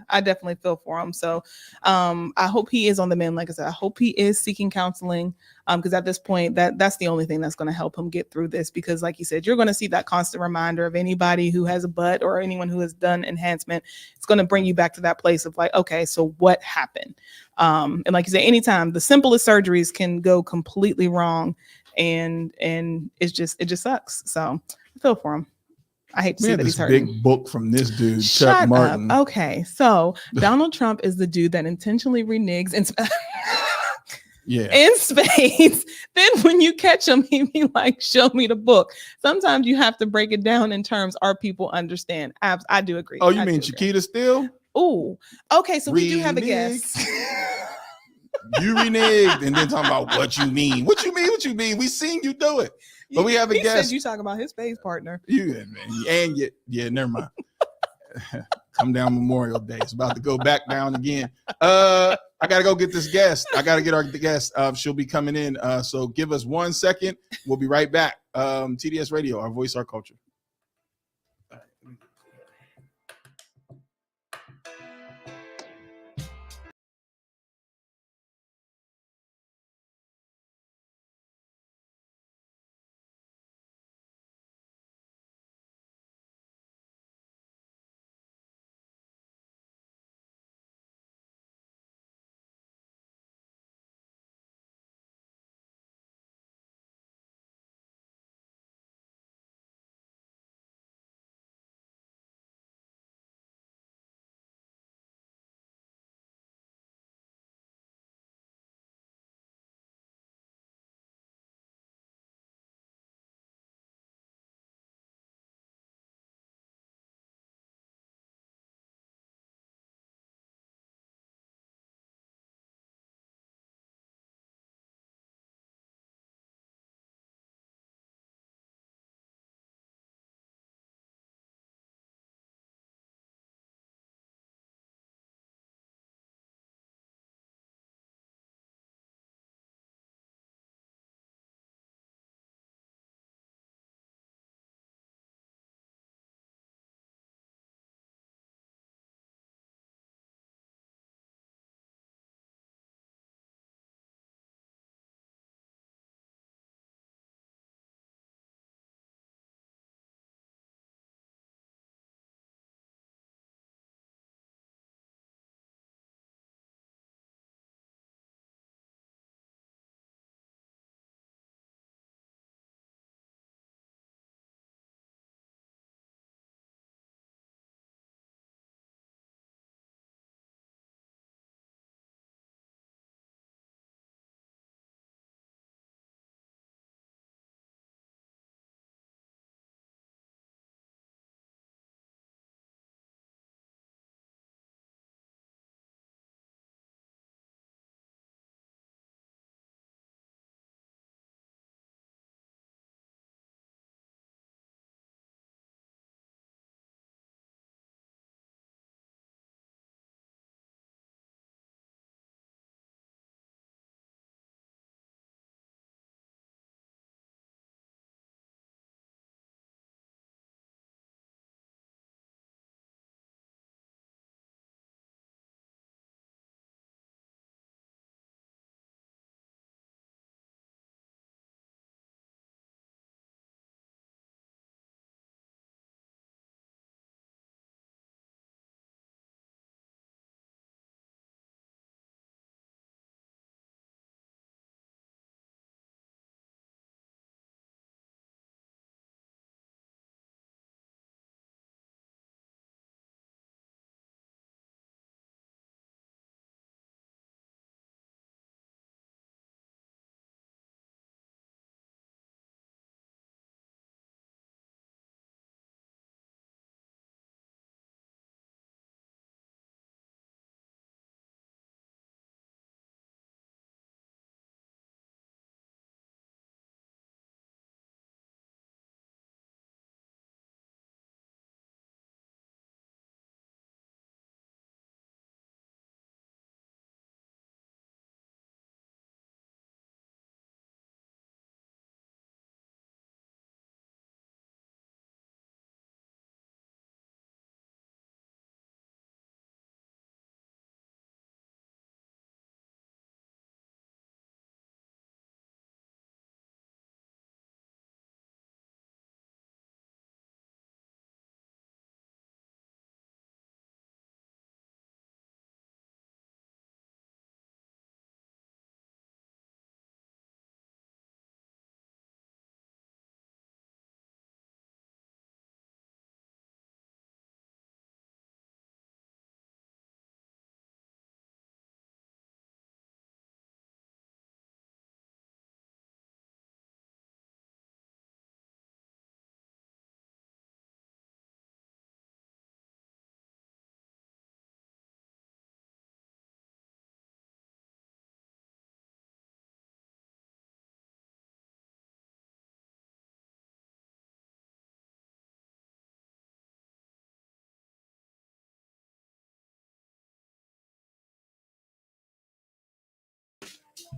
I definitely feel for him. So I hope he is on the mend. Like I said, I hope he is seeking counseling, because at this point, that's the only thing that's going to help him get through this. Because like you said, you're going to see that constant reminder of anybody who has a butt or anyone who has done enhancement. It's going to bring you back to that place of like, okay, so what happened? And like you said, anytime the simplest surgeries can go completely wrong, and it just sucks. So I feel for him. I hate to see that he's hurting. Big book from this dude, Shut Chuck Martin. up. Okay, so Donald Trump is the dude that intentionally reneges in space. Then when you catch him, he be like, "Show me the book." Sometimes you have to break it down in terms our people understand. I do agree. Oh, you mean Chiquita Steele? Oh, okay. So we do have a guest. You reneged, and then talking about what you mean. What you mean? We seen you do it. But we have a guest. Said you talking about his space partner. Never mind. Come down Memorial Day. It's about to go back down again. I gotta go get this guest. I gotta get our guest. She'll be coming in. So give us 1 second. We'll be right back. TDS Radio, our voice, our culture.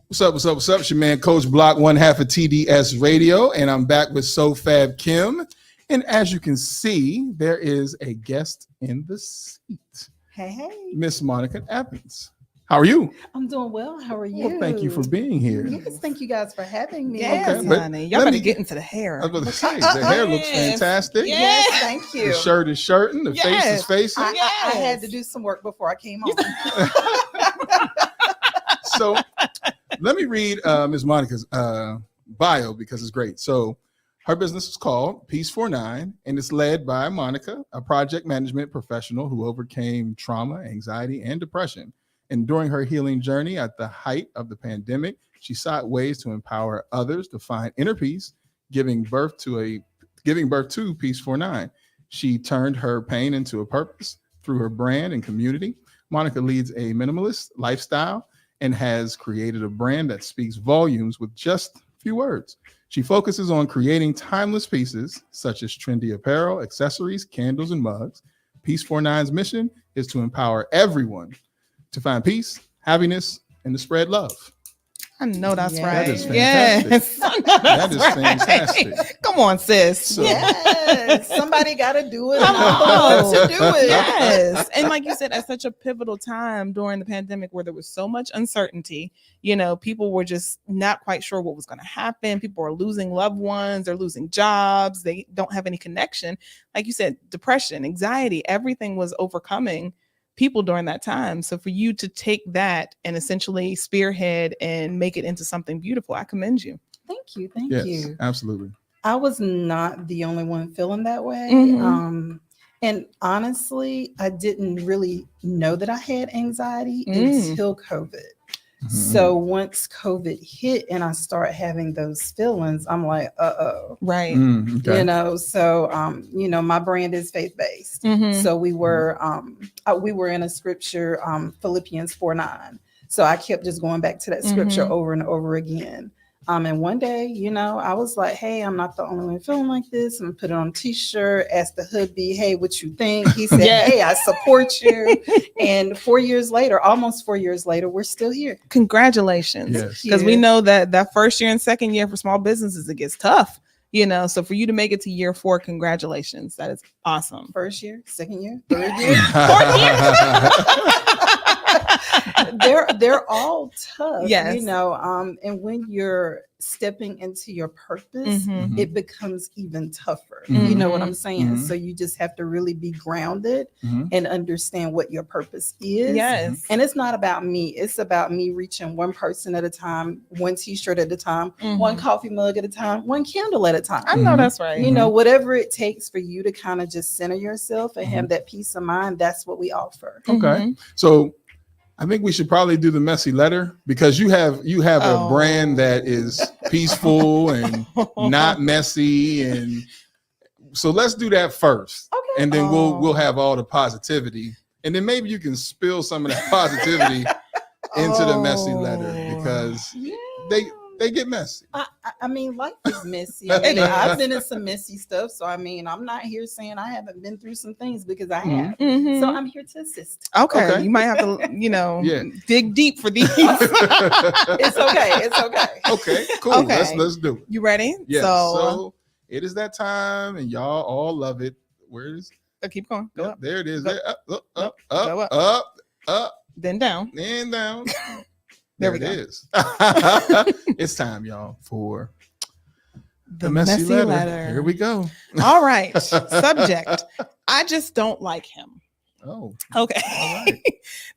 What's up? What's up? What's up? It's your man, Coach Block, one half of TDS Radio, and I'm back with SoFab Kim. And as you can see, there is a guest in the seat. Hey. Miss Monica Evans. How are you? I'm doing well. How are you? Well, thank you for being here. Yes, thank you guys for having me. Yes, honey. Y'all better get into the hair. I was going to say, the hair looks fantastic. Yes, thank you. The shirt is shirting, the face is facing. I had to do some work before I came on. So let me read Ms. Monica's bio because it's great. So her business is called Peace 49, and it's led by Monica, a project management professional who overcame trauma, anxiety, and depression. And during her healing journey at the height of the pandemic, she sought ways to empower others to find inner peace, giving birth to Peace 49. She turned her pain into a purpose through her brand and community. Monica leads a minimalist lifestyle and has created a brand that speaks volumes with just a few words. She focuses on creating timeless pieces such as trendy apparel, accessories, candles, and mugs. Peace 49's mission is to empower everyone to find peace, happiness, and to spread love. I know that's right. That is fantastic. That is fantastic. Come on, sis. So, yes, somebody got to do it. Come on. To do it. Yes, and like you said, at such a pivotal time during the pandemic where there was so much uncertainty, you know, people were just not quite sure what was going to happen. People are losing loved ones, they're losing jobs, they don't have any connection. Like you said, depression, anxiety, everything was overcoming people during that time. So for you to take that and essentially spearhead and make it into something beautiful, I commend you. Thank you. Thank you. Absolutely. I was not the only one feeling that way. And honestly, I didn't really know that I had anxiety until COVID. So once COVID hit and I started having those feelings, I'm like, right. You know, so you know, my brand is faith-based. So we were in a scripture, Philippians 4:9. So I kept just going back to that scripture over and over again. And one day, you know, I was like, hey, I'm not the only one feeling like this. I'm gonna put it on a t-shirt, ask the hubby, hey, what you think? He said, hey, I support you. And 4 years later, almost 4 years later, we're still here. Congratulations. Because we know that first year and second year for small businesses, it gets tough, you know, so for you to make it to year 4, congratulations. That is awesome. First year, second year, third year, they're all tough, you know, and when you're stepping into your purpose, it becomes even tougher. You know what I'm saying? So you just have to really be grounded and understand what your purpose is. Yes. And it's not about me. It's about me reaching one person at a time, one t-shirt at a time, one coffee mug at a time, one candle at a time. I know that's right. You know, whatever it takes for you to kind of just center yourself and have that peace of mind, that's what we offer. Okay. So I think we should probably do the messy letter because you have a brand that is peaceful and not messy, and so let's do that first. Okay. And then we'll have all the positivity, and then maybe you can spill some of that positivity into the messy letter because they get messy. I mean, life is messy. I mean, I've been in some messy stuff. So, I mean, I'm not here saying I haven't been through some things because I have. So I'm here to assist. Okay. You might have to, you know, dig deep for these. It's okay. It's okay. Okay, cool. Okay. Let's do it. You ready? Yes. So it is that time and y'all all love it. Where is keep going. Go up. There it is. Go. There. Up. Then down. Then down. There we go. Is. It's time, y'all, for the messy letter. Here we go. All right. Subject. I just don't like him. Oh. Okay. All right.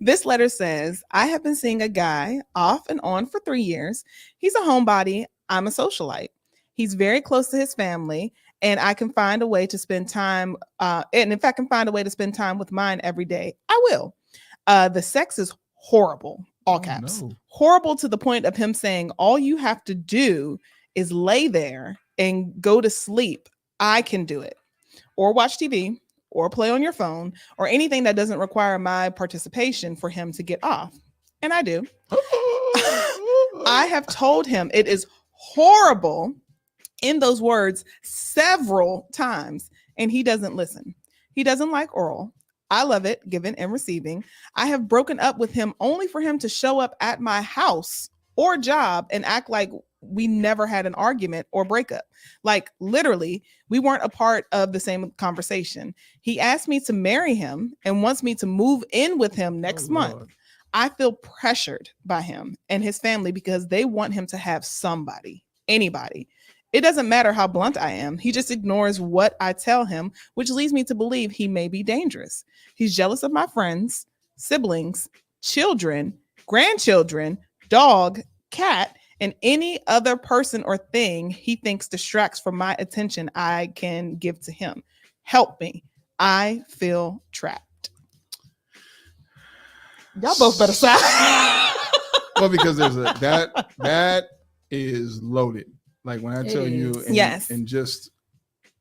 This letter says, I have been seeing a guy off and on for 3 years. He's a homebody. I'm a socialite. He's very close to his family, and I can find a way to spend time. And if I can find a way to spend time with mine every day, I will. The sex is horrible. All caps. No. Horrible to the point of him saying, all you have to do is lay there and go to sleep. I can do it. Or watch TV or play on your phone or anything that doesn't require my participation for him to get off. And I do. I have told him it is horrible in those words several times, and he doesn't listen. He doesn't like oral. I love it, giving and receiving. I have broken up with him only for him to show up at my house or job and act like we never had an argument or breakup. Like literally, we weren't a part of the same conversation. He asked me to marry him and wants me to move in with him next month. Lord. I feel pressured by him and his family because they want him to have somebody, anybody. It doesn't matter how blunt I am. He just ignores what I tell him, which leads me to believe he may be dangerous. He's jealous of my friends, siblings, children, grandchildren, dog, cat, and any other person or thing he thinks distracts from my attention I can give to him. Help me. I feel trapped. Y'all both better side. Well, because there's that is loaded. Like when I tell you, and just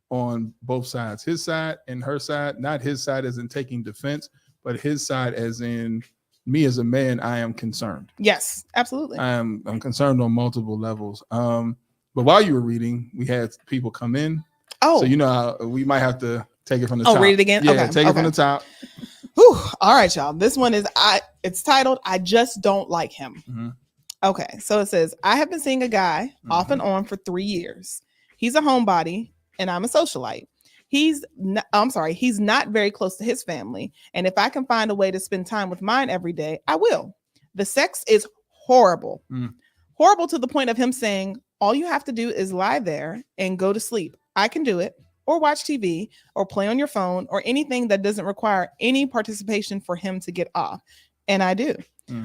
on both sides, his side and her side, not his side as in taking defense, but his side as in me as a man, I am concerned. Yes, absolutely. I'm concerned on multiple levels. But while you were reading, we had people come in. Oh, so we might have to take it from the top. Oh, read it again? Yeah, Okay, take it from the top. Whew. All right, y'all. This one is it's titled I Just Don't Like Him. Mm-hmm. Okay, so it says, I have been seeing a guy off and on for 3 years. He's a homebody and I'm a socialite. He's not very close to his family. And if I can find a way to spend time with mine every day, I will. The sex is horrible. Horrible to the point of him saying, all you have to do is lie there and go to sleep. I can do it, or watch TV, or play on your phone, or anything that doesn't require any participation for him to get off. And I do.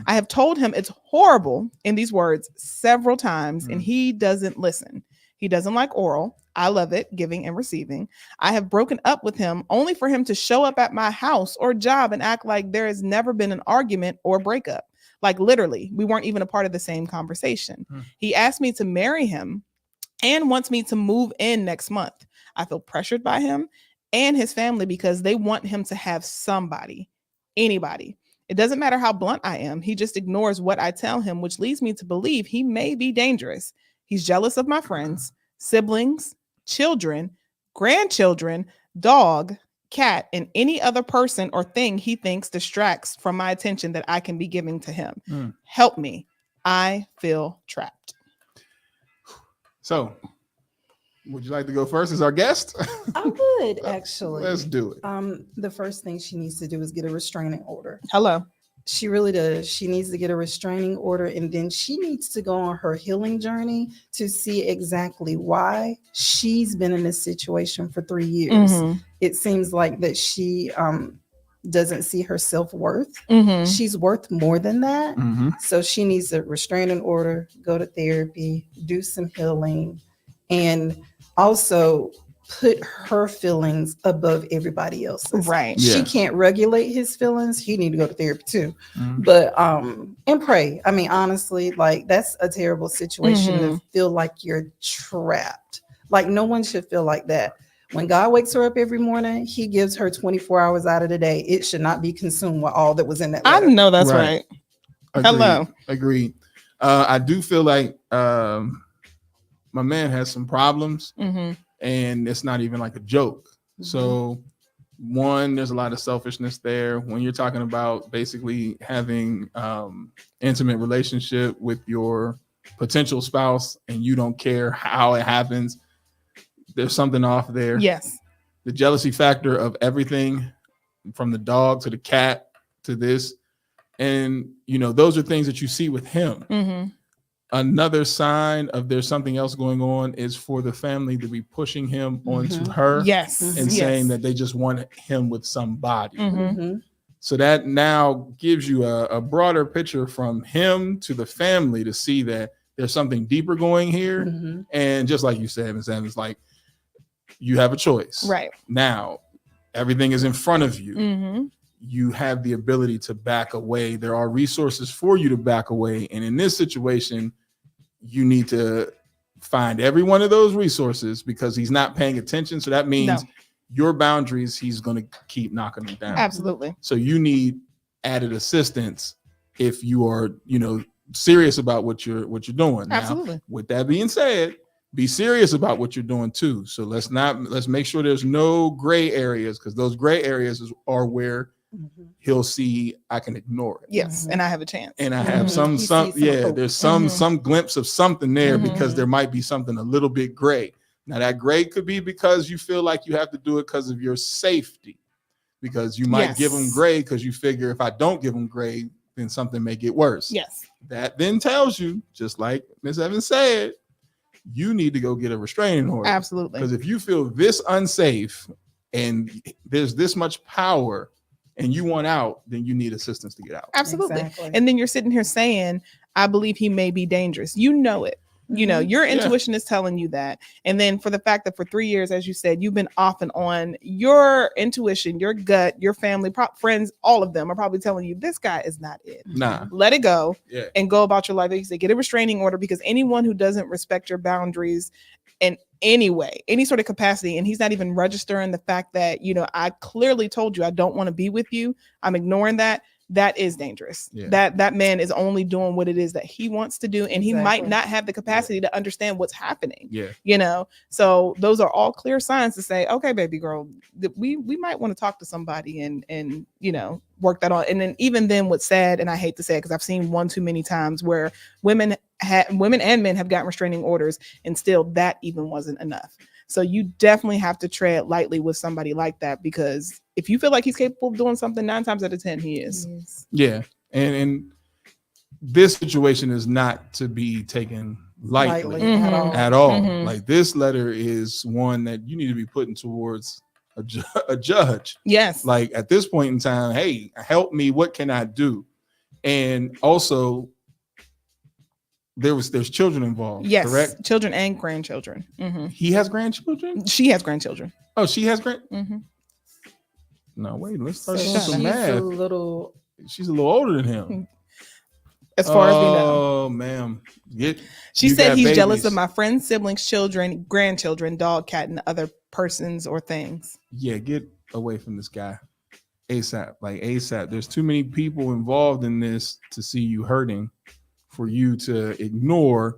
I have told him it's horrible in these words several times, and he doesn't listen. He doesn't like oral. I love it, giving and receiving. I have broken up with him only for him to show up at my house or job and act like there has never been an argument or breakup. Like literally, we weren't even a part of the same conversation. He asked me to marry him and wants me to move in next month. I feel pressured by him and his family because they want him to have somebody, anybody. It doesn't matter how blunt I am. He just ignores what I tell him, which leads me to believe he may be dangerous. He's jealous of my friends, siblings, children, grandchildren, dog, cat, and any other person or thing he thinks distracts from my attention that I can be giving to him. Help me. I feel trapped. So, would you like to go first as our guest? I would actually. Let's do it. The first thing she needs to do is get a restraining order. Hello. She really does. She needs to get a restraining order, and then she needs to go on her healing journey to see exactly why she's been in this situation for 3 years. It seems like that she doesn't see her self-worth. She's worth more than that. So she needs a restraining order, go to therapy, do some healing, and also put her feelings above everybody else's. Right. She can't regulate his feelings. He need to go to therapy too. But and pray. I mean, honestly, like that's a terrible situation to feel like you're trapped. Like no one should feel like that. When God wakes her up every morning, he gives her 24 hours out of the day. It should not be consumed with all that was in that letter. I know that's right. Agreed. Hello. Agreed. I do feel like my man has some problems. And it's not even like a joke. So one, there's a lot of selfishness there. When you're talking about basically having intimate relationship with your potential spouse and you don't care how it happens, there's something off there. Yes. The jealousy factor of everything from the dog to the cat to this. And, those are things that you see with him. Another sign of there's something else going on is for the family to be pushing him onto her. Yes. And saying that they just want him with somebody. So that now gives you a broader picture from him to the family to see that there's something deeper going here. And just like you said, Ms. Evans, like you have a choice. Right. Now, everything is in front of you. You have the ability to back away. There are resources for you to back away. And in this situation, you need to find every one of those resources because he's not paying attention. So that means your boundaries, he's going to keep knocking them down. Absolutely. So you need added assistance if you are, serious about what you're doing. Absolutely. Now, with that being said, be serious about what you're doing too. So let's make sure there's no gray areas because those gray areas are where he'll see I can ignore it. Yes, and I have a chance. And I have there's some glimpse of something there because there might be something a little bit gray. Now that gray could be because you feel like you have to do it because of your safety, because you might give them gray because you figure if I don't give them gray, then something may get worse. Yes. That then tells you, just like Ms. Evans said, you need to go get a restraining order. Absolutely. Because if you feel this unsafe and there's this much power and you want out, then you need assistance to get out. Absolutely. Exactly. And then you're sitting here saying, I believe he may be dangerous. You know it. You know, your intuition is telling you that. And then for the fact that for 3 years, as you said, you've been off and on, your intuition, your gut, your family, friends, all of them are probably telling you this guy is not it. Nah. Let it go and go about your life. Like you say, get a restraining order, because anyone who doesn't respect your boundaries in any way, any sort of capacity, and he's not even registering the fact that, you know, I clearly told you I don't want to be with you, I'm ignoring that. That is dangerous. That man is only doing what it is that he wants to do, and he might not have the capacity to understand what's happening. You know, so those are all clear signs to say, okay, baby girl, we might want to talk to somebody and you know, work that on. And then even then, what's sad, and I hate to say it because I've seen one too many times where women and men have gotten restraining orders, and still that even wasn't enough. So you definitely have to tread lightly with somebody like that, because if you feel like he's capable of doing something, 9 times out of 10 he is. Yeah. And this situation is not to be taken lightly at all. Like, this letter is one that you need to be putting towards a judge. Yes. Like, at this point in time, hey, help me. What can I do? And also, there's children involved. Yes, correct? Children and grandchildren. He has grandchildren? She has grandchildren. Oh, she has No, wait, let's start doing some math. She's a little older than him. As far as we know. Oh, ma'am. She said he's jealous of my friends, siblings, children, grandchildren, dog, cat, and other persons or things. Yeah, get away from this guy. ASAP. Like, ASAP. There's too many people involved in this to see you hurting for you to ignore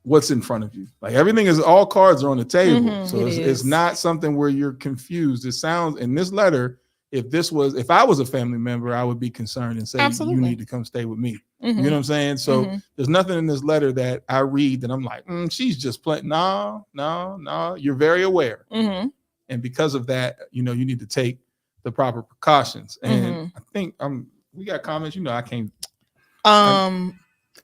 what's in front of you. Like, everything is, all cards are on the table. So it's not something where you're confused. It sounds, in this letter, if I was a family member, I would be concerned and say, you need to come stay with me. You know what I'm saying? So there's nothing in this letter that I read that I'm like, she's just playing. No, you're very aware. And because of that, you know, you need to take the proper precautions. And I think we got comments, you know, I can't.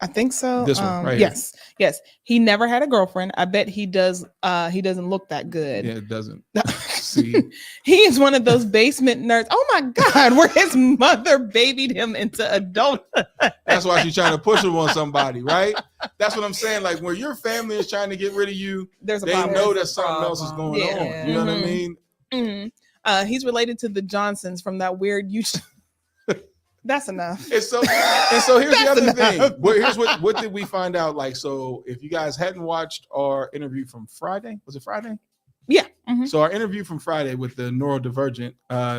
I think so. This one, right? Yes. He never had a girlfriend. I bet he does. He doesn't look that good. Yeah, it doesn't. See, he is one of those basement nerds. Oh my God, where his mother babied him into adulthood. That's why she's trying to push him on somebody, right? That's what I'm saying. Like, where your family is trying to get rid of you, they know that something else is going on. You know what I mean? He's related to the Johnsons from that weird YouTube. That's enough. And so here's the other thing. Here's what did we find out? Like, so if you guys hadn't watched our interview from Friday, was it Friday? Yeah. So our interview from Friday with the neurodivergent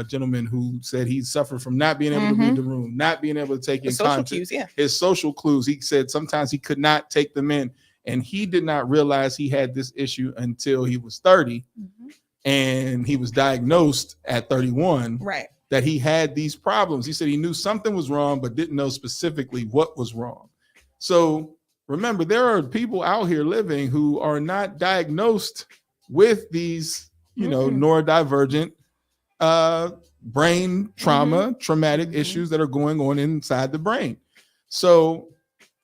gentleman who said he suffered from not being able to read the room, not being able to take in content, his social clues. He said sometimes he could not take them in, and he did not realize he had this issue until he was 30, and he was diagnosed at 31. Right. That he had these problems. He said he knew something was wrong, but didn't know specifically what was wrong. So remember, there are people out here living who are not diagnosed with these, you know, neurodivergent brain trauma, traumatic issues that are going on inside the brain. So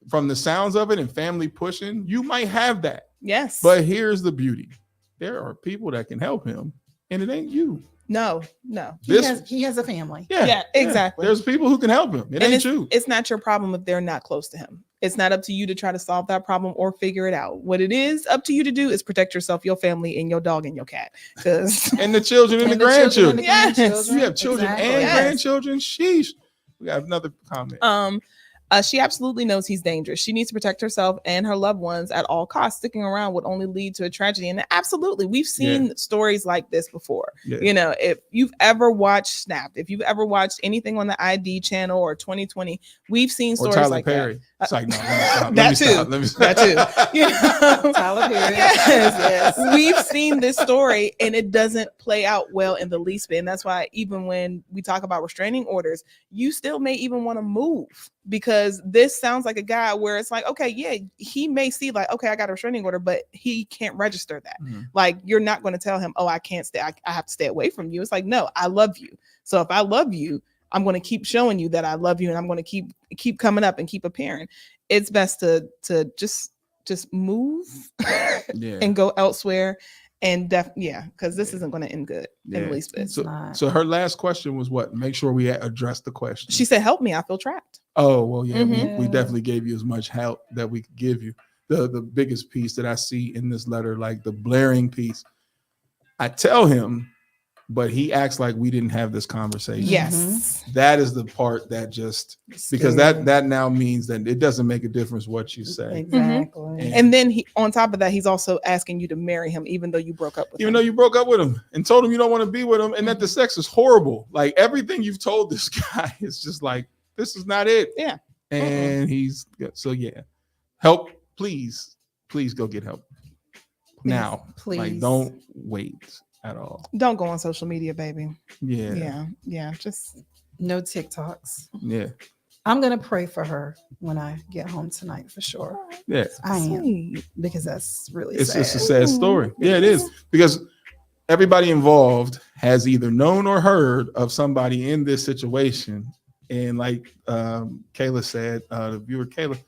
from the sounds of it and family pushing, you might have that. Yes. But here's the beauty. There are people that can help him, and it ain't you. No. He has a family. Yeah, exactly. There's people who can help him. It ain't you. It's not your problem if they're not close to him. It's not up to you to try to solve that problem or figure it out. What it is up to you to do is protect yourself, your family, and your dog and your cat. And the children and the grandchildren. Yes. You have children and grandchildren. Sheesh. We got another comment. She absolutely knows he's dangerous. She needs to protect herself and her loved ones at all costs. Sticking around would only lead to a tragedy. And absolutely, we've seen stories like this before. You know, if you've ever watched Snapped, if you've ever watched anything on the ID channel or 2020, we've seen stories like that. It's like, no, let me stop. That too. That too. You know? Tyler Perry. Yes. We've seen this story and it doesn't play out well in the least bit. And that's why even when we talk about restraining orders, you still may even want to move, because this sounds like a guy where it's like, okay, yeah, he may see like, okay, I got a restraining order, but he can't register that. Like, you're not going to tell him, oh, I can't stay. I have to stay away from you. It's like, no, I love you. So if I love you, I'm going to keep showing you that I love you, and I'm going to keep coming up and keep appearing. It's best to just move and go elsewhere. And because this isn't going to end good in the least bit. So her last question was what? Make sure we address the question. She said, "Help me, I feel trapped." Oh well, yeah, we definitely gave you as much help that we could give you. The biggest piece that I see in this letter, like the blaring piece, I tell him, but he acts like we didn't have this conversation. Yes. That is the part that just, because that now means that it doesn't make a difference what you say. Exactly. And then on top of that, he's also asking you to marry him, even though you broke up with him. Even though you broke up with him and told him you don't want to be with him, and that the sex is horrible. Like, everything you've told this guy is just like, this is not it. Yeah. And help, please go get help now. Please. Like, don't wait at all. Don't go on social media, baby. Yeah. Just no TikToks. Yeah. I'm gonna pray for her when I get home tonight for sure. Yeah. I am, because that's really sad. It's a sad story. Yeah, it is, because everybody involved has either known or heard of somebody in this situation. And like Kayla said, the viewer Kayla,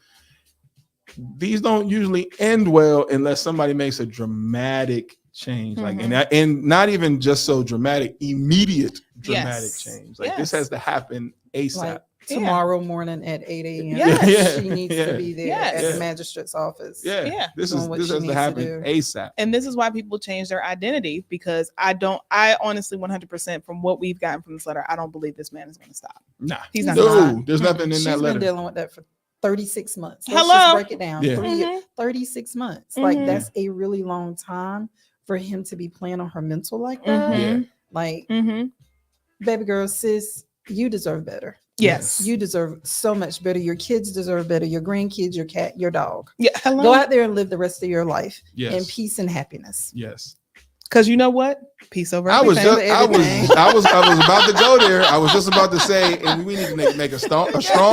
these don't usually end well unless somebody makes a dramatic change, like and not even just so dramatic, immediate dramatic change. Like, this has to happen ASAP. Like tomorrow morning at 8 a.m. She needs to be there at the magistrate's office. This has to happen ASAP. And this is why people change their identity, because I honestly 100% from what we've gotten from this letter, I don't believe this man is going to stop. Nah, he's not. There's nothing in She's that letter. been dealing with that for 36 months. Let's Hello. just break it down. Yeah. 36 months. Like, that's a really long time for him to be playing on her mental like that. Like, baby girl, sis, you deserve better. Yes. You deserve so much better. Your kids deserve better. Your grandkids, your cat, your dog. Yeah. Hello. Go out there and live the rest of your life in Yes. peace and happiness. Yes. Because you know what? Peace over I was everything. I was about to go there. I was just about to say, and we need to make a strong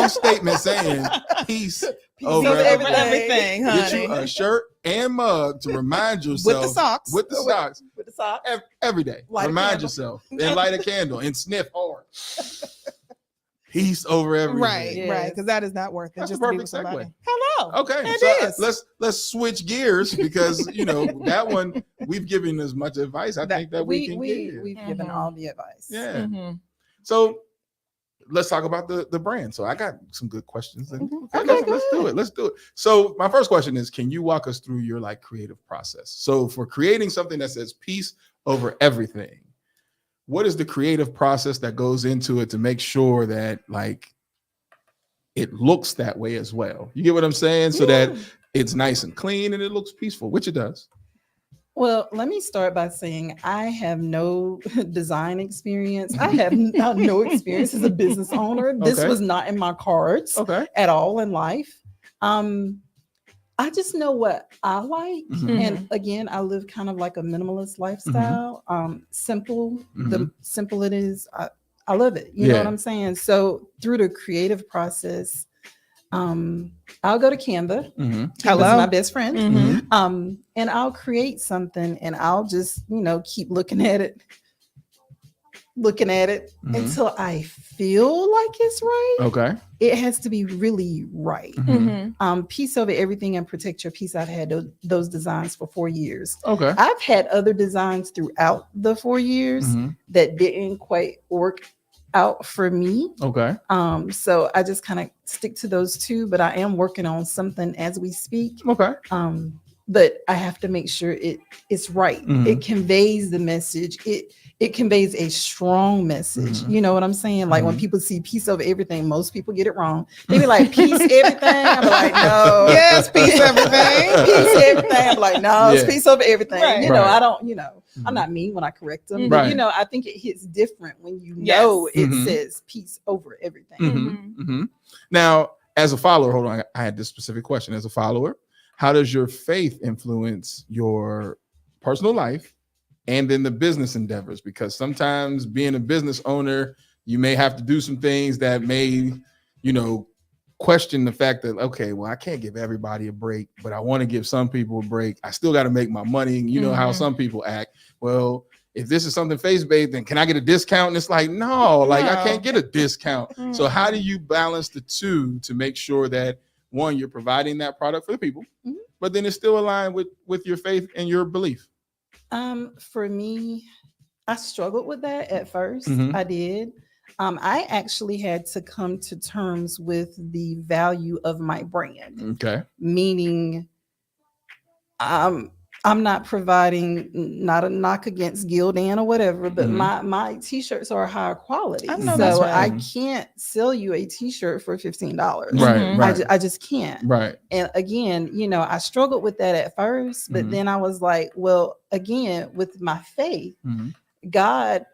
statement saying peace over everything, honey. Get you a shirt and mug to remind yourself With the socks. With the socks. With the socks. Every day. Light a Remind candle. yourself and light a candle and sniff hard. Peace over everything. Right, because that is not worth it. That's Just a to be with perfect somebody. segue. Hello. Okay, It so is. let's switch gears, because that one we've given as much advice I think that we can give. We've given all the advice. Yeah. So let's talk about the brand. So I got some good questions. And let's do it. So my first question is, can you walk us through your creative process? So for creating something that says peace over everything, what is the creative process that goes into it to make sure that it looks that way as well? You get what I'm saying? So that it's nice and clean and it looks peaceful, which it does. Well, let me start by saying I have no design experience. I have no experience as a business owner. This was not in my cards at all in life. I just know what I like. And again, I live kind of like a minimalist lifestyle. Simple, the simple it is, I love it. You know what I'm saying? So through the creative process, I'll go to Canva. Hello, my best friend. And I'll create something and I'll just, keep looking at it until I feel like it's right. Okay. It has to be really right. Peace over everything and protect your peace. I've had those designs for 4 years. Okay. I've had other designs throughout the 4 years that didn't quite work out for me. Okay. So I just kind of stick to those two, but I am working on something as we speak. Okay. But I have to make sure it's right. It conveys the message. It conveys a strong message. You know what I'm saying? Like when people see peace over everything, most people get it wrong. They be like, peace everything. I'm like, no. Yes, peace everything. Peace everything. I'm like, no, it's peace over everything. Right. I don't, I'm not mean when I correct them. But, I think it hits different when it says peace over everything. Now, as a follower, hold on, I had this specific question. As a follower, how does your faith influence your personal life and then the business endeavors? Because sometimes being a business owner, you may have to do some things that may, question the fact that, okay, well, I can't give everybody a break, but I want to give some people a break. I still got to make my money. You know how some people act. Well, if this is something faith-based, then can I get a discount? And it's like, no, I can't get a discount. So how do you balance the two to make sure that, one, you're providing that product for the people, but then it's still aligned with your faith and your belief? For me, I struggled with that at first. I did. I actually had to come to terms with the value of my brand. Okay. Meaning, I'm not providing, not a knock against Gildan or whatever, but my t-shirts are higher quality. I know, so right. I can't sell you a t-shirt for $15. Right. I just can't. Right. And again, I struggled with that at first, but then I was like, well, again, with my faith, God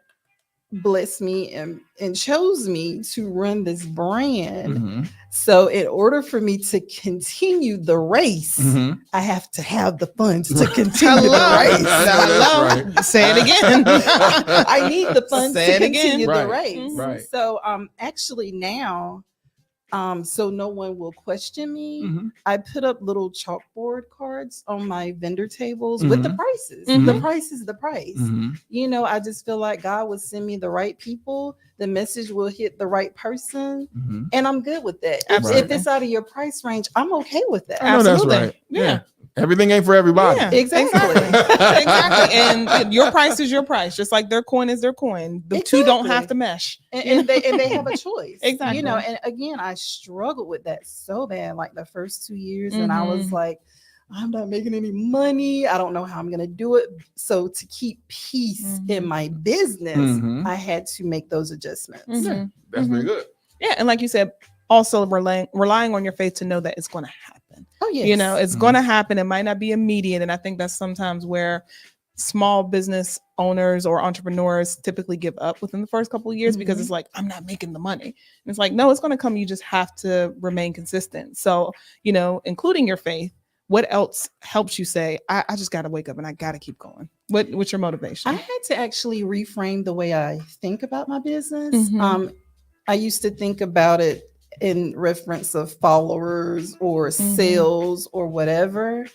blessed me and chose me to run this brand. So in order for me to continue the race, I have to have the funds to continue the race. Right. Say it again. I need the funds Say to it again. continue the Right. race. Right. So actually now, so no one will question me, I put up little chalkboard cards on my vendor tables with the prices. The price is the price. I just feel like God will send me the right people. The message will hit the right person, and I'm good with that. If it's out of your price range, I'm okay with that. I know that's right. Yeah. Everything ain't for everybody. Yeah, exactly. Exactly. And your price is your price, just like their coin is their coin. The two don't have to mesh. And they have a choice. Exactly. And again, I struggled with that so bad, like the first 2 years, and I was like, I'm not making any money. I don't know how I'm going to do it. So to keep peace in my business, I had to make those adjustments. Yeah, that's very good. Yeah. And like you said, also relying on your faith to know that it's going to happen. Oh, yes. It's going to happen. It might not be immediate. And I think that's sometimes where small business owners or entrepreneurs typically give up within the first couple of years because it's like, I'm not making the money. And it's like, no, it's going to come. You just have to remain consistent. So, including your faith, what else helps you say, I just got to wake up and I got to keep going? What's your motivation? I had to actually reframe the way I think about my business. I used to think about it in reference of followers or sales or whatever,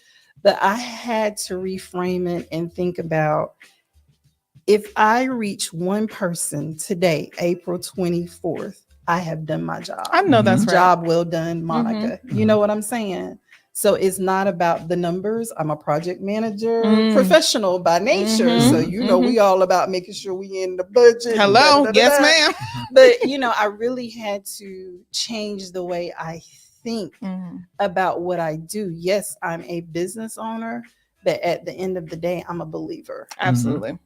but I had to reframe it and think about, if I reach one person today, April 24th, I have done my job. I know that's right. Job well done, Monica. You know what I'm saying? So it's not about the numbers. I'm a project manager, professional by nature. So, we all about making sure we in the budget. Hello. Yes, ma'am. But, I really had to change the way I think about what I do. Yes, I'm a business owner, but at the end of the day, I'm a believer. Absolutely.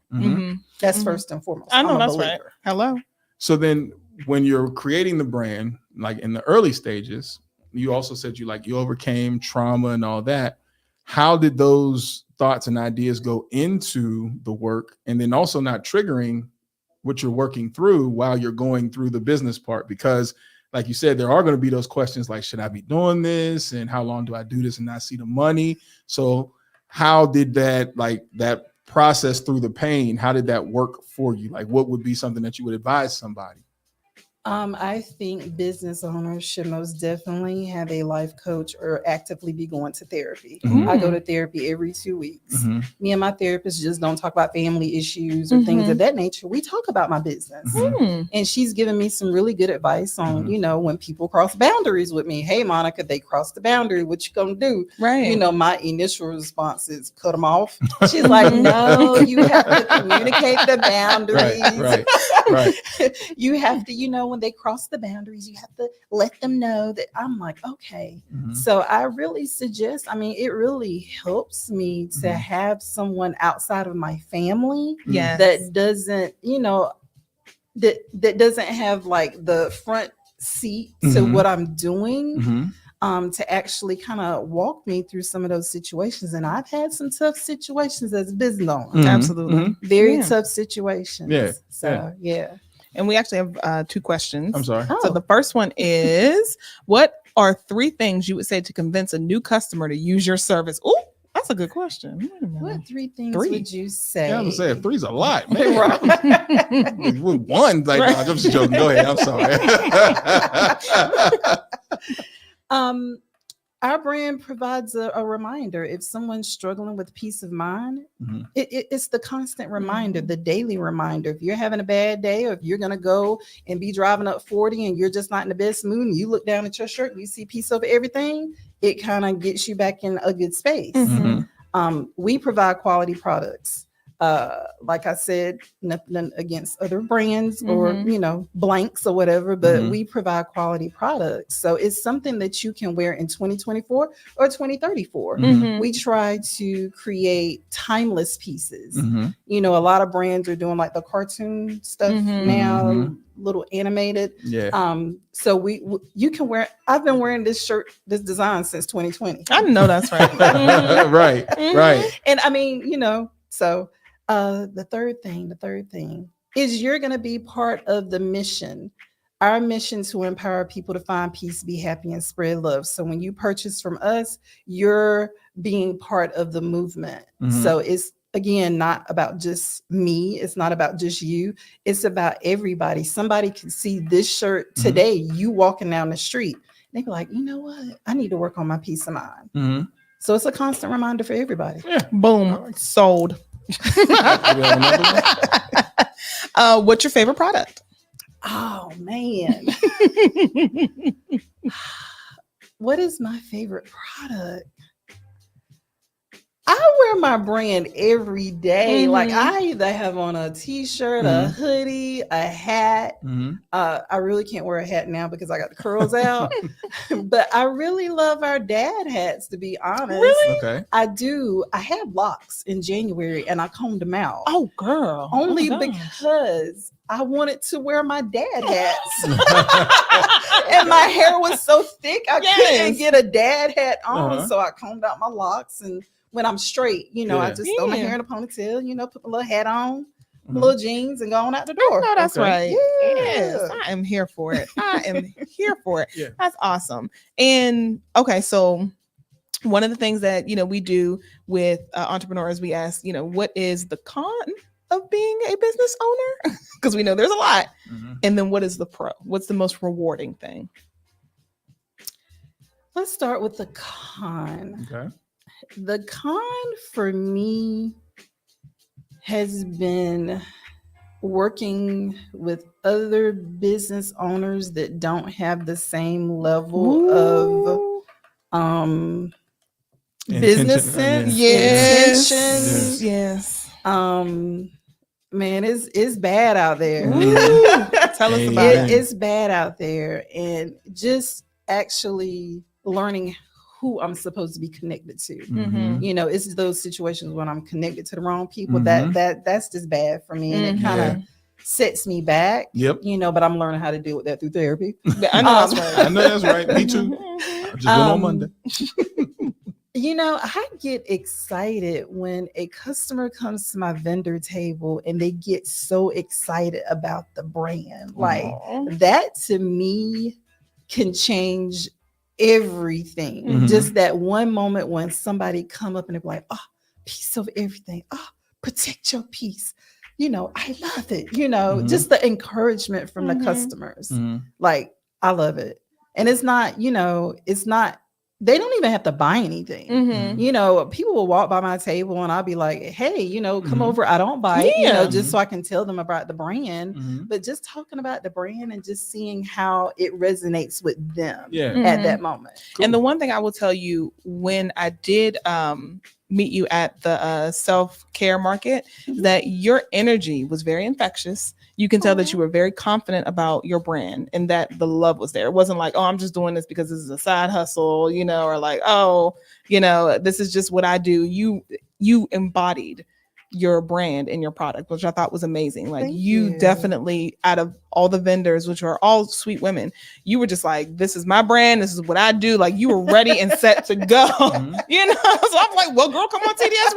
That's first and foremost. I know I'm a that's believer. right. Hello. So then when you're creating the brand, like in the early stages, you also said you overcame trauma and all that. How did those thoughts and ideas go into the work, and then also not triggering what you're working through while you're going through the business part? Because like you said, there are going to be those questions like, should I be doing this? And how long do I do this and not see the money? So how did that process through the pain, how did that work for you? Like, what would be something that you would advise somebody? I think business owners should most definitely have a life coach or actively be going to therapy. I go to therapy every 2 weeks. Me and my therapist just don't talk about family issues or things of that nature. We talk about my business. And she's given me some really good advice on, when people cross boundaries with me. Hey, Monica, they crossed the boundary. What you gonna do? Right. My initial response is cut them off. She's like, no, you have to communicate the boundaries. Right. You have to, when they cross the boundaries, you have to let them know that. I'm like, okay. So I really suggest, it really helps me to have someone outside of my family that doesn't, that doesn't have like the front seat to what I'm doing. To actually kind of walk me through some of those situations. And I've had some tough situations as a business owner. Absolutely. Very tough situations. Yeah. So, yeah. And we actually have 2 questions. I'm sorry. So the first one is, what are 3 things you would say to convince a new customer to use your service? Oh, that's a good question. What 3 things 3. would you say? Yeah, I was saying 3's a lot, man. With 1, like, no, I'm just joking. Go ahead. I'm sorry. Our brand provides a reminder. If someone's struggling with peace of mind, it's the constant reminder, the daily reminder. If you're having a bad day, or if you're going to go and be driving up 40 and you're just not in the best mood, and you look down at your shirt and you see peace over everything, it kind of gets you back in a good space. We provide quality products. Like I said, nothing against other brands or, blanks or whatever, but we provide quality products. So it's something that you can wear in 2024 or 2034. We try to create timeless pieces. A lot of brands are doing like the cartoon stuff now, little animated. So you can wear, I've been wearing this shirt, this design since 2020. I know that's right. Right. And I mean, so the third thing is you're going to be part of the mission. Our mission to empower people to find peace, be happy, and spread love. So when you purchase from us, you're being part of the movement. So it's, again, not about just me. It's not about just you. It's about everybody. Somebody can see this shirt today, you walking down the street. They be like, you know what? I need to work on my peace of mind. So it's a constant reminder for everybody. Boom. Sold. What's your favorite product? Oh man. What is my favorite product? I wear my brand every day. Like I either have on a t-shirt, a hoodie, a hat. I really can't wear a hat now because I got the curls out. But I really love our dad hats, to be honest. Really? Okay. I do. I had locks in January and I combed them out. Oh, girl. Only because I wanted to wear my dad hats. And my hair was so thick, I couldn't get a dad hat on. So I combed out my locks, and when I'm straight, I just throw my hair in a ponytail, put my little hat on, little jeans, and go on out the door. No, that's right. Yeah. Yes, I am here for it. I am here for it. Yeah. That's awesome. And okay, so one of the things that we do with entrepreneurs, we ask, what is the con of being a business owner? Because we know there's a lot. And then what is the pro? What's the most rewarding thing? Let's start with the con. Okay. The con for me has been working with other business owners that don't have the same level of business sense, intentions. Yes. Man, it's bad out there. Tell us about it. It's bad out there, and just actually learning who I'm supposed to be connected to. It's those situations when I'm connected to the wrong people that's just bad for me, and it kind of sets me back. But I'm learning how to deal with that through therapy. I know that's right. I know that's right. Me too. I'm just going on Monday. I get excited when a customer comes to my vendor table and they get so excited about the brand. Like that to me can change everything. Just that one moment when somebody come up and they're like, oh, peace over everything. Oh, protect your peace. I love it. Just the encouragement from the customers. Like, I love it. And it's not, they don't even have to buy anything. People will walk by my table and I'll be like, hey, come over. I don't buy it, just so I can tell them about the brand. But just talking about the brand and just seeing how it resonates with them at that moment. Cool. And the one thing I will tell you, when I did meet you at the self-care market, that your energy was very infectious. You can tell that you were very confident about your brand and that the love was there. It wasn't like, oh, I'm just doing this because this is a side hustle, or like, oh, this is just what I do. You embodied your brand and your product, which I thought was amazing. Like you definitely, out of all the vendors, which are all sweet women, you were just like, this is my brand. This is what I do. Like you were ready and set to go, So I'm like, well, girl, come on TDS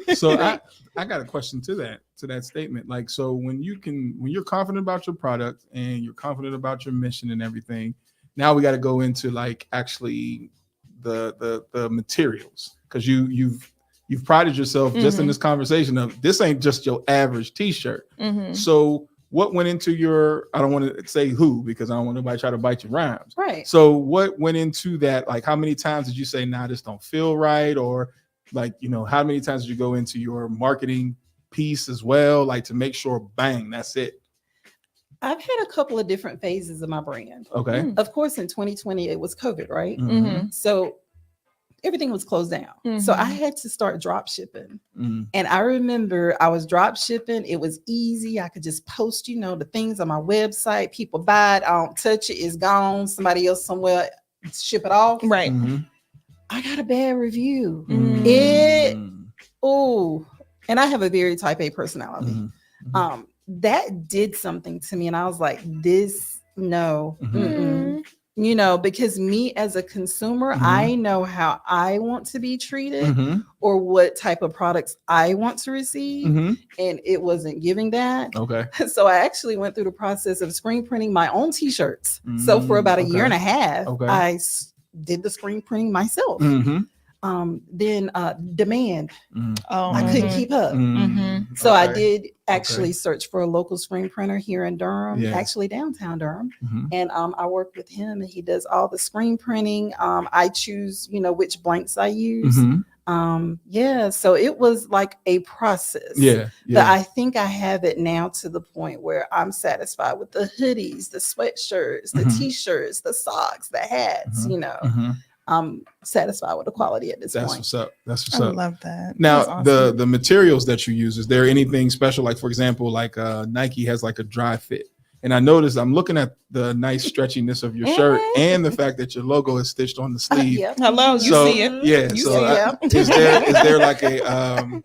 Radio. So I got a question to that statement. Like, so when you're confident about your product and you're confident about your mission and everything, now we got to go into like actually the materials, because you've prided yourself just in this conversation of this ain't just your average t-shirt. So what went into your, I don't want to say who, because I don't want nobody to try to bite your rhymes. Right. So what went into that? Like, how many times did you say, nah, this don't feel right? Or like, how many times did you go into your marketing piece as well? Like to make sure, bang, that's it. I've had a couple of different phases of my brand. Okay. Of course, in 2020, it was COVID, right? So everything was closed down. So I had to start drop shipping. And I remember I was drop shipping. It was easy. I could just post, the things on my website. People buy it. I don't touch it. It's gone. Somebody else somewhere ship it off. Right. I got a bad review. And I have a very type A personality. That did something to me. And I was like, no. Because me as a consumer, I know how I want to be treated or what type of products I want to receive. And it wasn't giving that. Okay. So I actually went through the process of screen printing my own t-shirts. So for about a year and a half, I did the screen printing myself. Then demand. I couldn't keep up. So I did actually search for a local screen printer here in Durham, actually downtown Durham. And I work with him and he does all the screen printing. I choose, which blanks I use. So it was like a process. But I think I have it now to the point where I'm satisfied with the hoodies, the sweatshirts, the t-shirts, the socks, the hats, I'm satisfied with the quality at this point. What's up. That's what's up. I love that. Now, awesome. the materials that you use, is there anything special? Like, for example, like Nike has like a dry fit. And I noticed, I'm looking at the nice stretchiness of your shirt and the fact that your logo is stitched on the sleeve. Hello, you see it. Yeah. You so see is there like a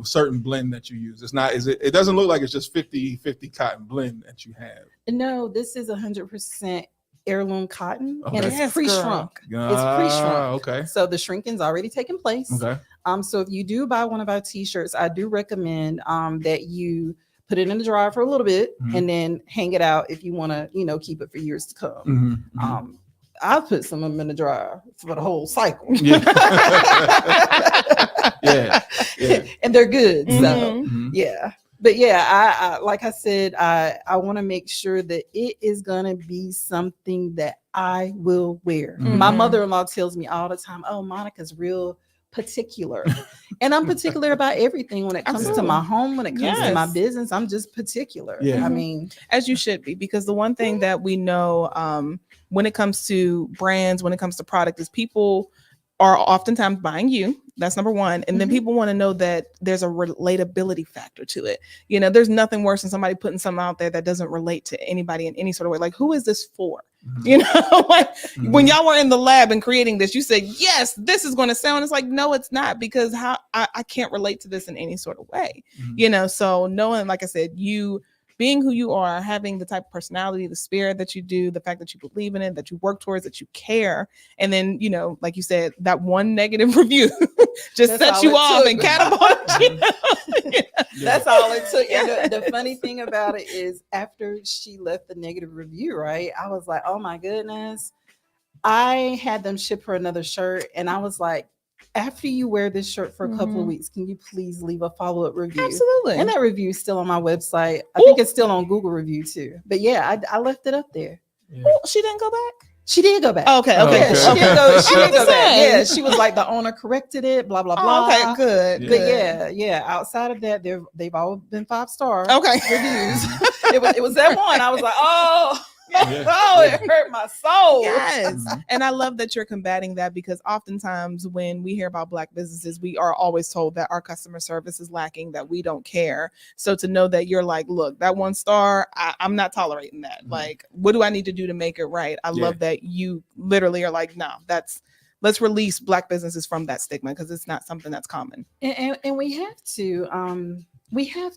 certain blend that you use? It doesn't look like it's just 50-50 cotton blend that you have. No, this is 100% heirloom cotton, Okay. and it's pre-shrunk. It's pre-shrunk. Okay. So the shrinking's already taken place. Okay. So if you do buy one of our t-shirts, I do recommend that you put it in the dryer for a little bit and then hang it out if you want to, keep it for years to come. I'll put some of them in the dryer for the whole cycle. And they're good. So But I like I said, I want to make sure that it is going to be something that I will wear. My mother-in-law tells me all the time, oh, Monica's real particular. And I'm particular about everything when it comes to my home, when it comes to my business. I'm just particular. I mean, as you should be, because the one thing that we know when it comes to brands, when it comes to product, is people are oftentimes buying you. That's number one. And then people want to know that there's a relatability factor to it. There's nothing worse than somebody putting something out there that doesn't relate to anybody in any sort of way. Like, who is this for? Like when y'all were in the lab and creating this, you said, yes, this is going to sound. It's like, no, it's not, because I can't relate to this in any sort of way. So knowing, like I said, you being who you are, having the type of personality, the spirit that you do, the fact that you believe in it, that you work towards, that you care. And then, like you said, that one negative review just set you off and catapulted you. That's all it took. And the funny thing about it is, after she left the negative review, right, I was like, oh my goodness. I had them ship her another shirt and I was like, after you wear this shirt for a couple of weeks, can you please leave a follow-up review? Absolutely. And that review is still on my website. I think it's still on Google Review too. But I left it up there. She didn't go back? She did go back. Okay. Yeah, she did go back. Yeah, she was like, the owner corrected it, blah, blah, blah. Okay, good. But outside of that, they've all been 5-star reviews. it was that one. I was like, it hurt my soul. Yes. And I love that you're combating that, because oftentimes when we hear about Black businesses, we are always told that our customer service is lacking, that we don't care. So to know that you're like, look, that 1 star, I'm not tolerating that. Like, what do I need to do to make it right? I love that you literally are like, no, let's release Black businesses from that stigma, because it's not something that's common. And we have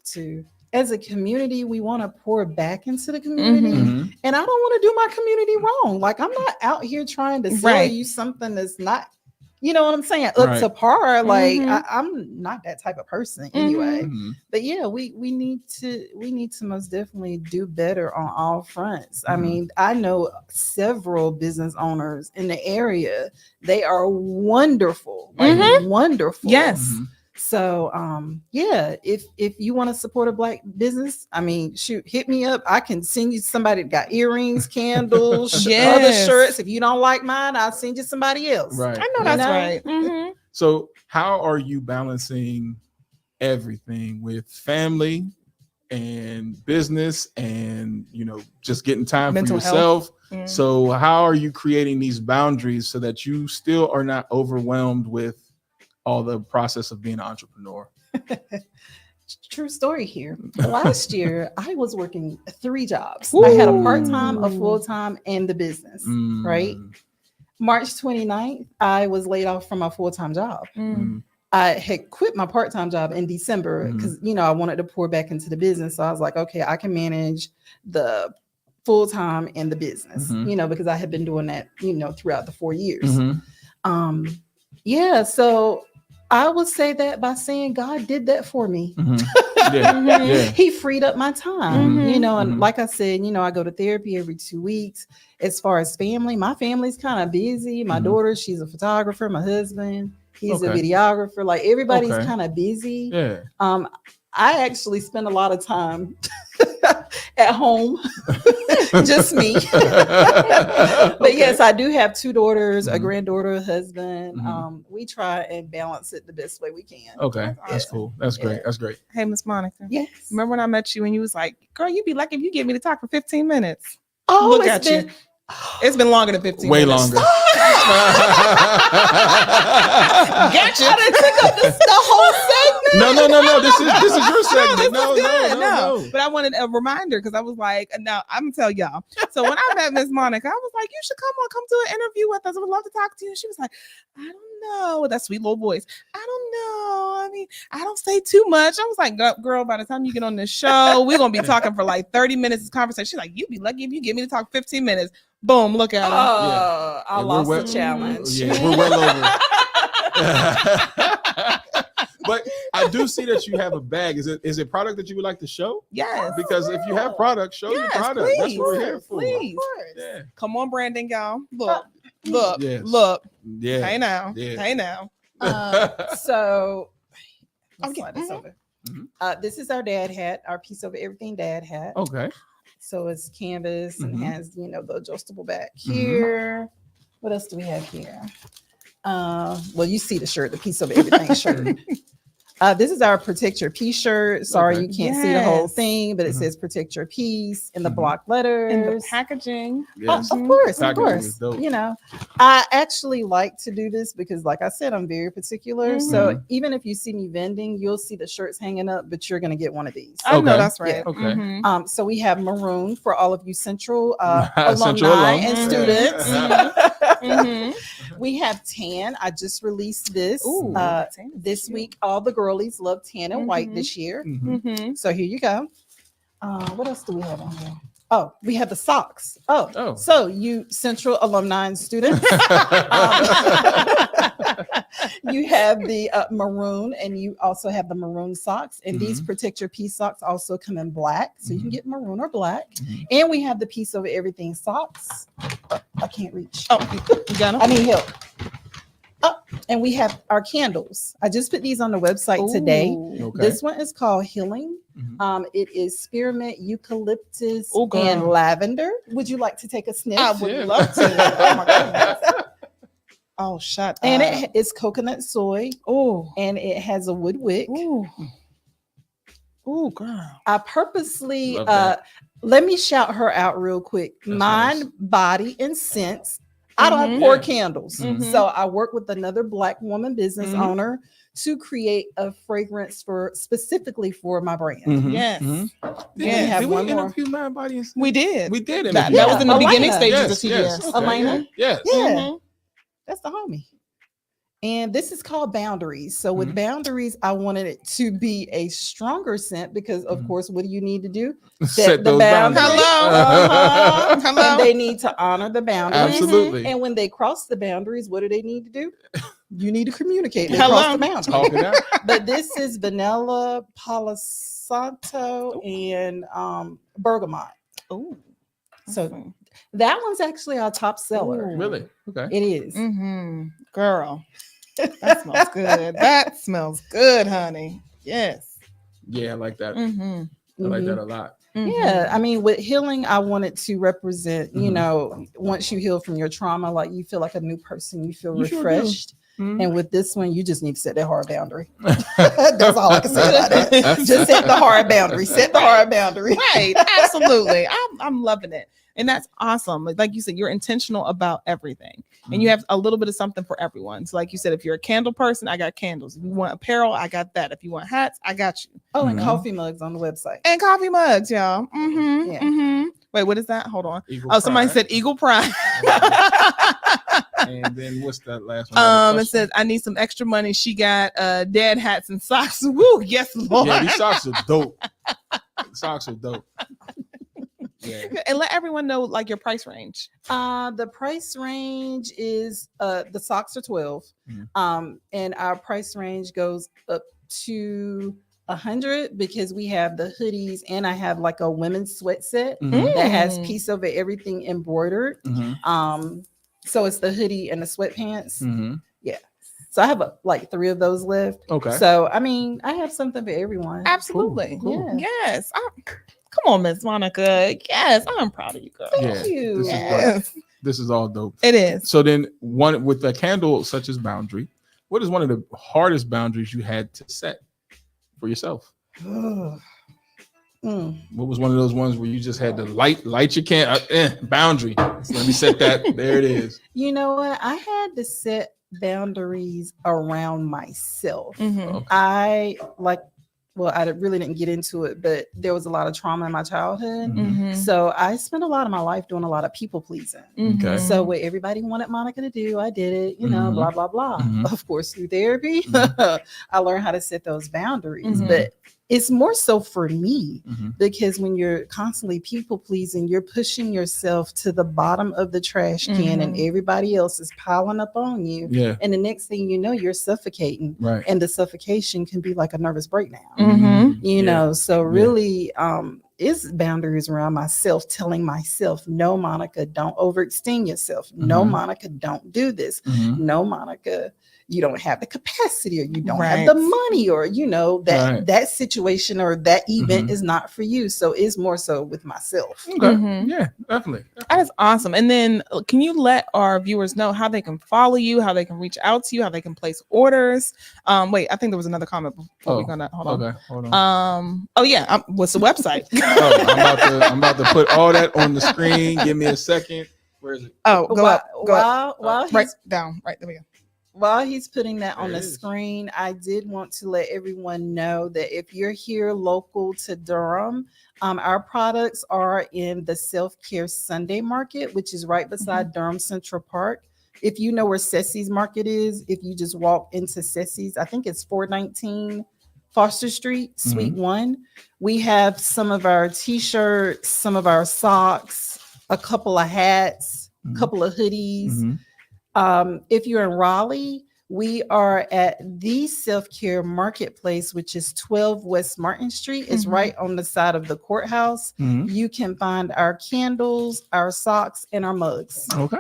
to. As a community, we want to pour back into the community. And I don't want to do my community wrong. Like, I'm not out here trying to sell you something that's not You know what I'm saying? Up to par. Like I'm not that type of person anyway. But yeah, we need to most definitely do better on all fronts. I mean, I know several business owners in the area. They are wonderful, like wonderful. Yes. So yeah, if you want to support a Black business, I mean, shoot, hit me up. I can send you somebody that got earrings, candles, other shirts. If you don't like mine, I'll send you somebody else. Right. I know that's right. So how are you balancing everything with family and business and, you know, just getting time Mental for yourself? health. So how are you creating these boundaries so that you still are not overwhelmed with all the process of being an entrepreneur? True story here. Last year, I was working 3 jobs. I had a part-time, a full-time, and the business, right? March 29th, I was laid off from my full-time job. I had quit my part-time job in December because, you know, I wanted to pour back into the business. So I was like, okay, I can manage the full-time and the business, you know, because I had been doing that, you know, throughout the 4 years. Yeah, so I would say that by saying God did that for me. He freed up my time, you know, and like I said, you know, I go to therapy every 2 weeks. As far as family, my family's kind of busy. My daughter, she's a photographer. My husband, he's a videographer. Like everybody's kind of busy. I actually spend a lot of time at home, just me. But yes, I do have 2 daughters, a granddaughter, a husband. We try and balance it the best way we can. Okay, that's cool. That's great. That's great. Hey, Miss Monica. Yes. Remember when I met you and you was like, girl, you'd be lucky if you get me to talk for 15 minutes. Oh, look at you. It's been longer than 15 Way minutes. longer. Gotcha. I done took up the whole segment. No. This is your segment. No. But I wanted a reminder because I was like, now I'm gonna tell y'all. So when I met Miss Monica, I was like, you should come do an interview with us. I would love to talk to you. And she was like, I don't know. That sweet little voice. I don't know. I mean, I don't say too much. I was like, girl, by the time you get on this show, we're gonna be talking for like 30 minutes of conversation. She's like, you'd be lucky if you get me to talk 15 minutes. Boom, look at her. I lost the challenge. Yeah, we're well over. But I do see that you have a bag. Is it product that you would like to show? Yes. Because if you have product, show your product. Please, that's what we're here for. Please. Yeah. Come on, Brandon, y'all. Look. Yeah. Hey now. Yeah. Hey now. So Okay. this over. This is our dad hat, our piece over everything dad hat. Okay. So it's canvas and has, you know, the adjustable back here. What else do we have here? Well, you see the shirt, the piece of everything shirt. This is our Protect Your Peace shirt. Sorry, you can't see the whole thing, but it says Protect Your Peace in the block letters. In the packaging. Yes. Of course. Dope. You know, I actually like to do this because, like I said, I'm very particular. So even if you see me vending, you'll see the shirts hanging up, but you're going to get one of these. I know that's right. Yeah. Okay. So we have maroon for all of you Central Central alumni alum. and students. We have tan. I just released this this week. All the girlies love tan and white this year. So here you go. What else do we have on here? Oh, we have the socks. Oh. So you Central alumni and students, you have the maroon, and you also have the maroon socks. And these Protect Your Peace socks also come in black, so you can get maroon or black. And we have the Peace Over Everything socks. I can't reach. Oh, you got them? I need help. And we have our candles. I just put these on the website today. Okay. This one is called Healing. It is spearmint, eucalyptus, and lavender. Would you like to take a sniff? I would love to. Oh my goodness. Oh, shut up. And it is coconut soy. Oh, and it has a wood wick. Oh, girl. I purposely let me shout her out real quick. That's Mind, nice. Body, and Sense. I don't pour candles. So I work with another Black woman business owner to create a fragrance specifically for my brand. Yes. Did we interview Mind, Body, and Sense? We did. We did. That was in the beginning stages of Yes. TDS. Okay. Elena? Yes. Yeah. That's the homie. And this is called Boundaries. So with Boundaries, I wanted it to be a stronger scent because, of course, what do you need to do? Set the boundaries. Hello. And they need to honor the boundaries. Absolutely. And when they cross the boundaries, what do they need to do? you need to communicate. They Hello. crossed the boundary. Talk it out. But this is vanilla, Palo Santo, and bergamot. Oh, so that one's actually our top seller. Really? Okay. It is. Girl, that smells good. That smells good, honey. Yes. Yeah, I like that. I like that a lot. Yeah, I mean, with healing, I wanted to represent, you know, once you heal from your trauma, like you feel like a new person, you feel refreshed. And with this one, you just need to set that hard boundary. That's all I can say about that. Just set the hard boundary. Set the hard boundary. Right. Absolutely. I'm loving it. And that's awesome. Like you said, you're intentional about everything. And you have a little bit of something for everyone. So like you said, if you're a candle person, I got candles. If you want apparel, I got that. If you want hats, I got you. Oh, and coffee mugs on the website. And coffee mugs, y'all. Wait, what is that? Hold on. Somebody said Eagle Pride. And then what's that last one? It says, I need some extra money. She got dad hats and socks. Woo, yes, Lord. Yeah, these socks are dope. Socks are dope. Yeah. And let everyone know like your price range. The price range is the socks are 12. And our price range goes up to 100 because we have the hoodies and I have like a women's sweat set that has piece of it, everything embroidered. So it's the hoodie and the sweatpants. Yeah. So I have like 3 of those left. Okay. So I mean, I have something for everyone. Absolutely. Cool. Yeah. Yes. Come on, Miss Monica. Yes, I'm proud of you, girl. Thank you. This is all dope. It is. So then one with a candle such as boundary, what is one of the hardest boundaries you had to set for yourself? What was one of those ones where you just had to light your candle? Boundary. So let me set that. There it is. You know what? I had to set boundaries around myself. I really didn't get into it, but there was a lot of trauma in my childhood. So I spent a lot of my life doing a lot of people pleasing. Okay. So what everybody wanted Monica to do, I did it, you know, blah, blah, blah. Of course, through therapy, I learned how to set those boundaries. But it's more so for me because when you're constantly people pleasing, you're pushing yourself to the bottom of the trash can and everybody else is piling up on you. Yeah. And the next thing you know, you're suffocating. Right. And the suffocation can be like a nervous breakdown. You know, so really it's boundaries around myself, telling myself, no, Monica, don't overextend yourself. No, Monica, don't do this. No, Monica, you don't have the capacity or you don't have the money or, you know, that situation or that event is not for you. So it's more so with myself. Okay. Yeah, definitely. That is awesome. And then can you let our viewers know how they can follow you, how they can reach out to you, how they can place orders? Wait, I think there was another comment before we go on. Hold on. Oh yeah. What's the website? I'm about to put all that on the screen. Give me a second. Where is it? Oh, go up. While right down. Right there we go. While he's putting that on the screen, I did want to let everyone know that if you're here local to Durham, our products are in the Self-Care Sunday Market, which is right beside Durham Central Park. If you know where Ceci's Market is, if you just walk into Ceci's, I think it's 419 Foster Street, Suite 1. We have some of our t-shirts, some of our socks, a couple of hats, a couple of hoodies. If you're in Raleigh, we are at the Self-Care Marketplace, which is 12 West Martin Street. It's right on the side of the courthouse. You can find our candles, our socks, and our mugs. Okay.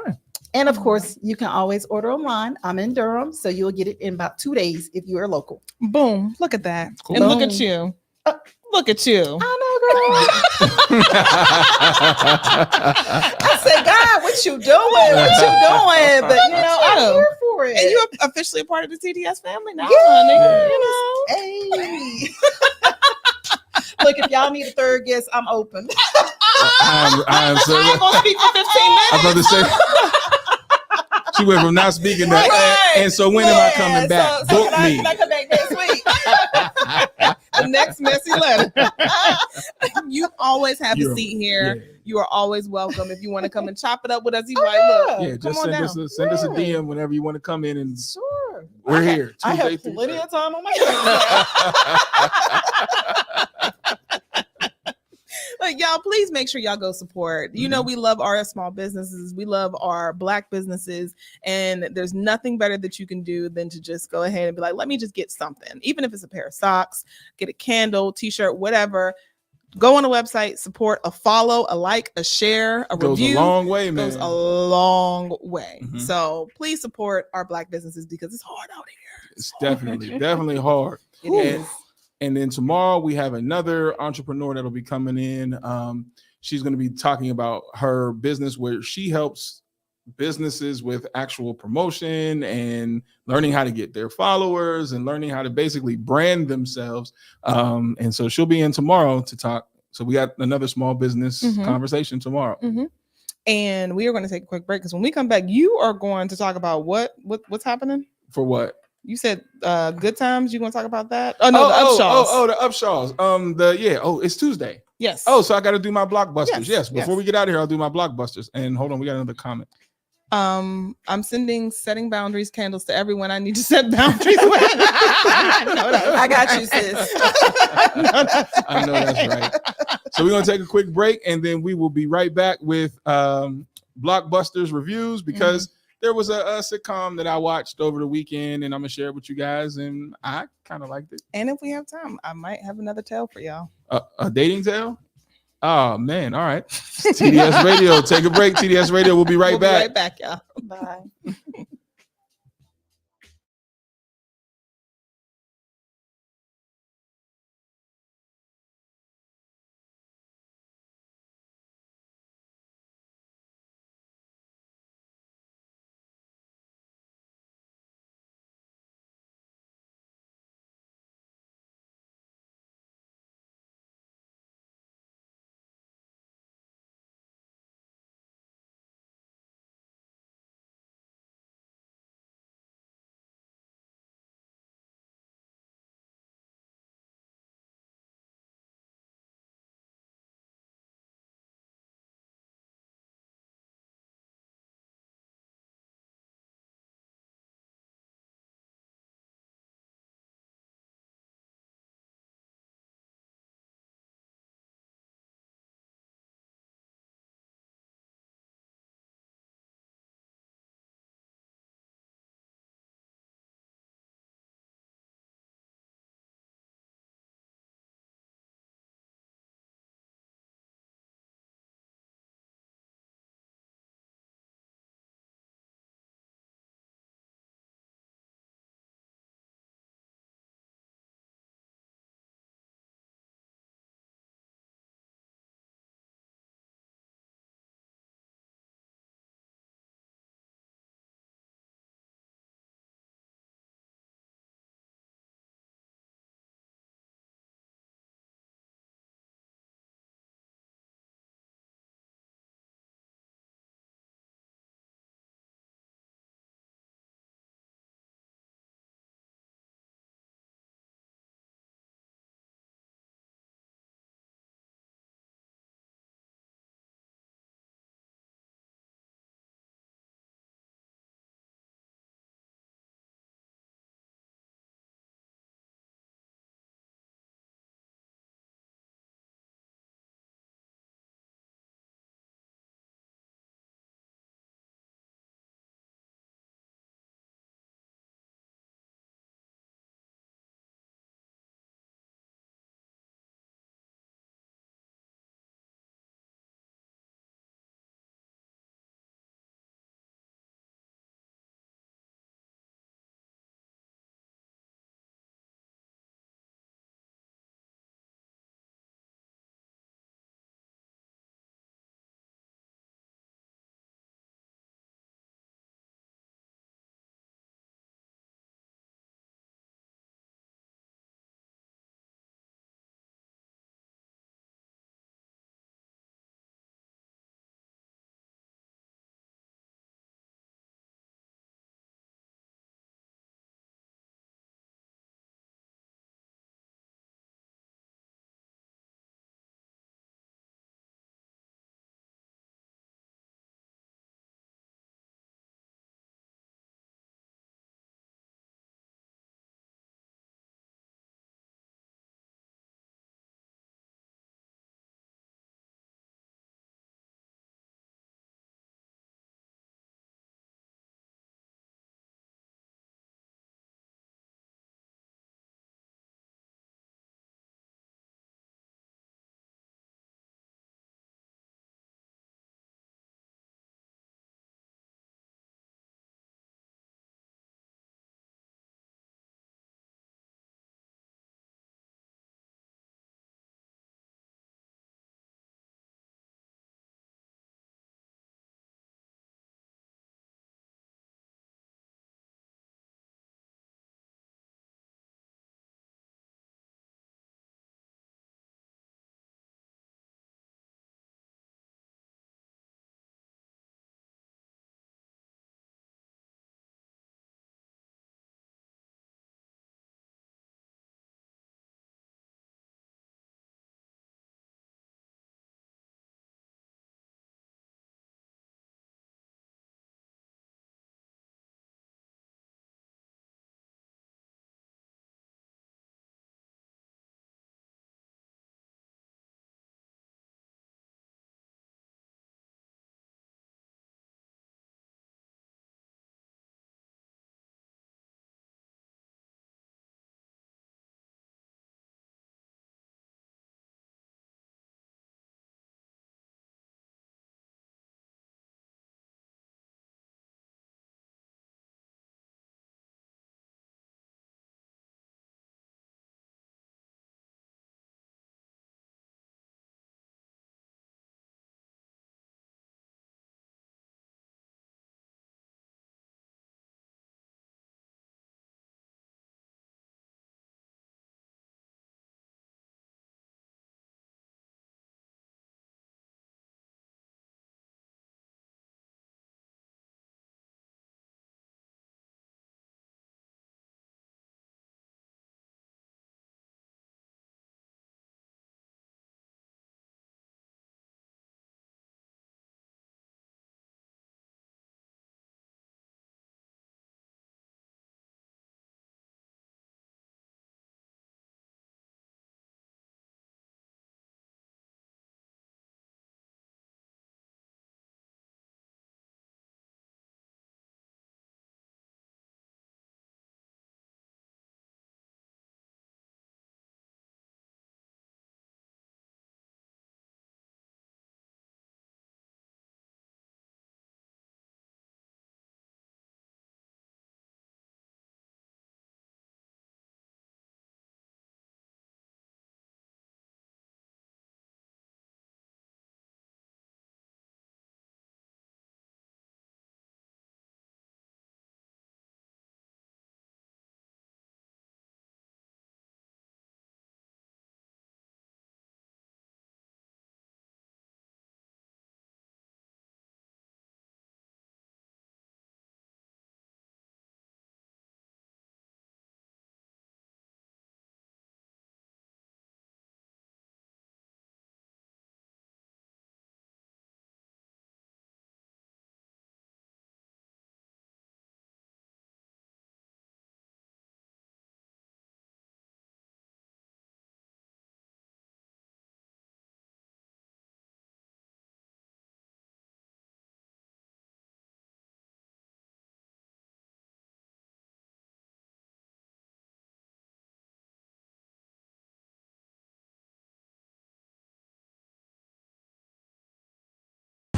And of course, you can always order online. I'm in Durham, so you'll get it in about 2 days if you are local. Boom. Look at that. Cool. And look at you. Look at you. I know, girl. I said, God, what you doing? What you doing? But you know, I'm here for it. And you're officially a part of the TDS family now, honey. You know. Hey. Look, if y'all need a third guest, I'm open. I am so. I'm gonna speak for 15 minutes. I'm about to say. She went from not speaking to, and so when am I coming back? So Book me. Can I come back next week? The next messy letter. You always have a seat here. Yeah. You are always welcome. If you want to come and chop it up with us, you like, look. Yeah, just send us a DM whenever you want to come in and sure. We're here. I have plenty of time on my hands. Like, y'all, please make sure y'all go support. You know, we love our small businesses. We love our Black businesses. And there's nothing better that you can do than to just go ahead and be like, let me just get something. Even if it's a pair of socks, get a candle, t-shirt, whatever. Go on the website, support, a follow, a like, a share, a review. Goes a long way, man. Goes a long way. So please support our Black businesses because it's hard out here. It's definitely hard. It is. And then tomorrow we have another entrepreneur that'll be coming in. She's going to be talking about her business where she helps businesses with actual promotion and learning how to get their followers and learning how to basically brand themselves. And so she'll be in tomorrow to talk. So we got another small business conversation tomorrow. And we are going to take a quick break because when we come back, you are going to talk about what's happening. For what? You said good times. You going to talk about that? Oh no, the Upshaws. The Upshaws. It's Tuesday. Yes. Oh, so I got to do my blockbusters. Yes. Before we get out of here, I'll do my blockbusters. And hold on, we got another comment. I'm sending setting boundaries candles to everyone I need to set boundaries with. I got you, sis. I know that's right. So we're gonna take a quick break and then we will be right back with blockbusters reviews because there was a sitcom that I watched over the weekend and I'm gonna share it with you guys and I kind of liked it. And if we have time, I might have another tale for y'all. A dating tale? Oh man, all right. TDS Radio, take a break. TDS Radio, we'll be right back. Be right back, y'all. Bye.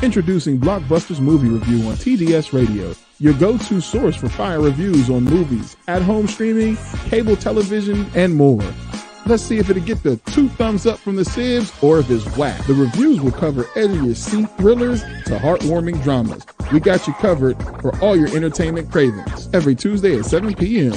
Introducing Blockbuster's Movie Review on TDS-Radio, your go-to source for fire reviews on movies, at-home streaming, cable television, and more. Let's see if it'll get the 2 thumbs up from the Sibs or if it's whack. The reviews will cover edge-of-your-seat thrillers to heartwarming dramas. We got you covered for all your entertainment cravings every Tuesday at 7 p.m.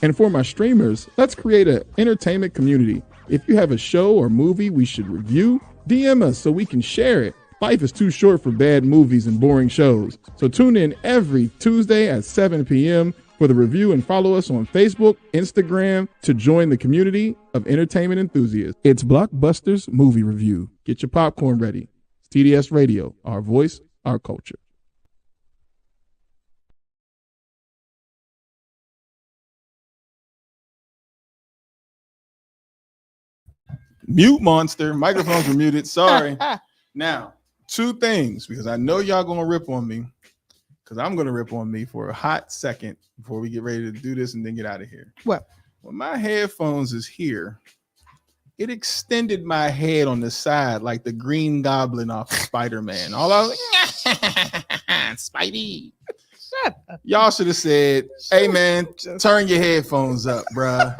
And for my streamers, let's create an entertainment community. If you have a show or movie we should review, DM us so we can share it. Life is too short for bad movies and boring shows. So tune in every Tuesday at 7 p.m. for the review and follow us on Facebook, Instagram to join the community of entertainment enthusiasts. It's Blockbuster's Movie Review. Get your popcorn ready. It's TDS Radio, our voice, our culture. Mute monster. Microphones were muted. Sorry. Now, 2 things, because I know y'all gonna rip on me, because I'm gonna rip on me for a hot second before we get ready to do this and then get out of here. What? When my headphones is here, it extended my head on the side like the Green Goblin off of Spider-Man. All I was like, Spidey. Y'all should have said, hey man, turn your headphones up, bruh.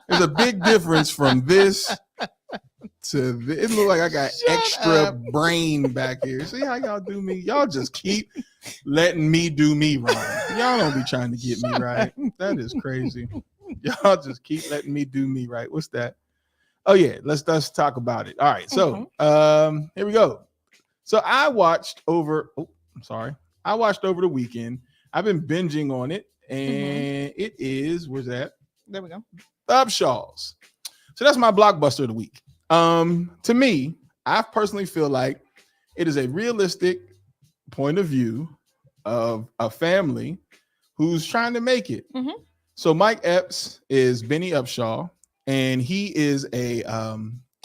There's a big difference from this to this. It look like I got extra brain back here. See how y'all do me? Y'all just keep letting me do me wrong. Y'all don't be trying to get me right. That is crazy. Y'all just keep letting me do me right. What's that? Oh yeah, let's talk about it. All right, so here we go. So I watched over the weekend. I've been binging on it, and it is, where's that? There we go. Upshaws. So that's my blockbuster of the week. To me, I personally feel like it is a realistic point of view of a family who's trying to make it. So Mike Epps is Benny Upshaw, and he is a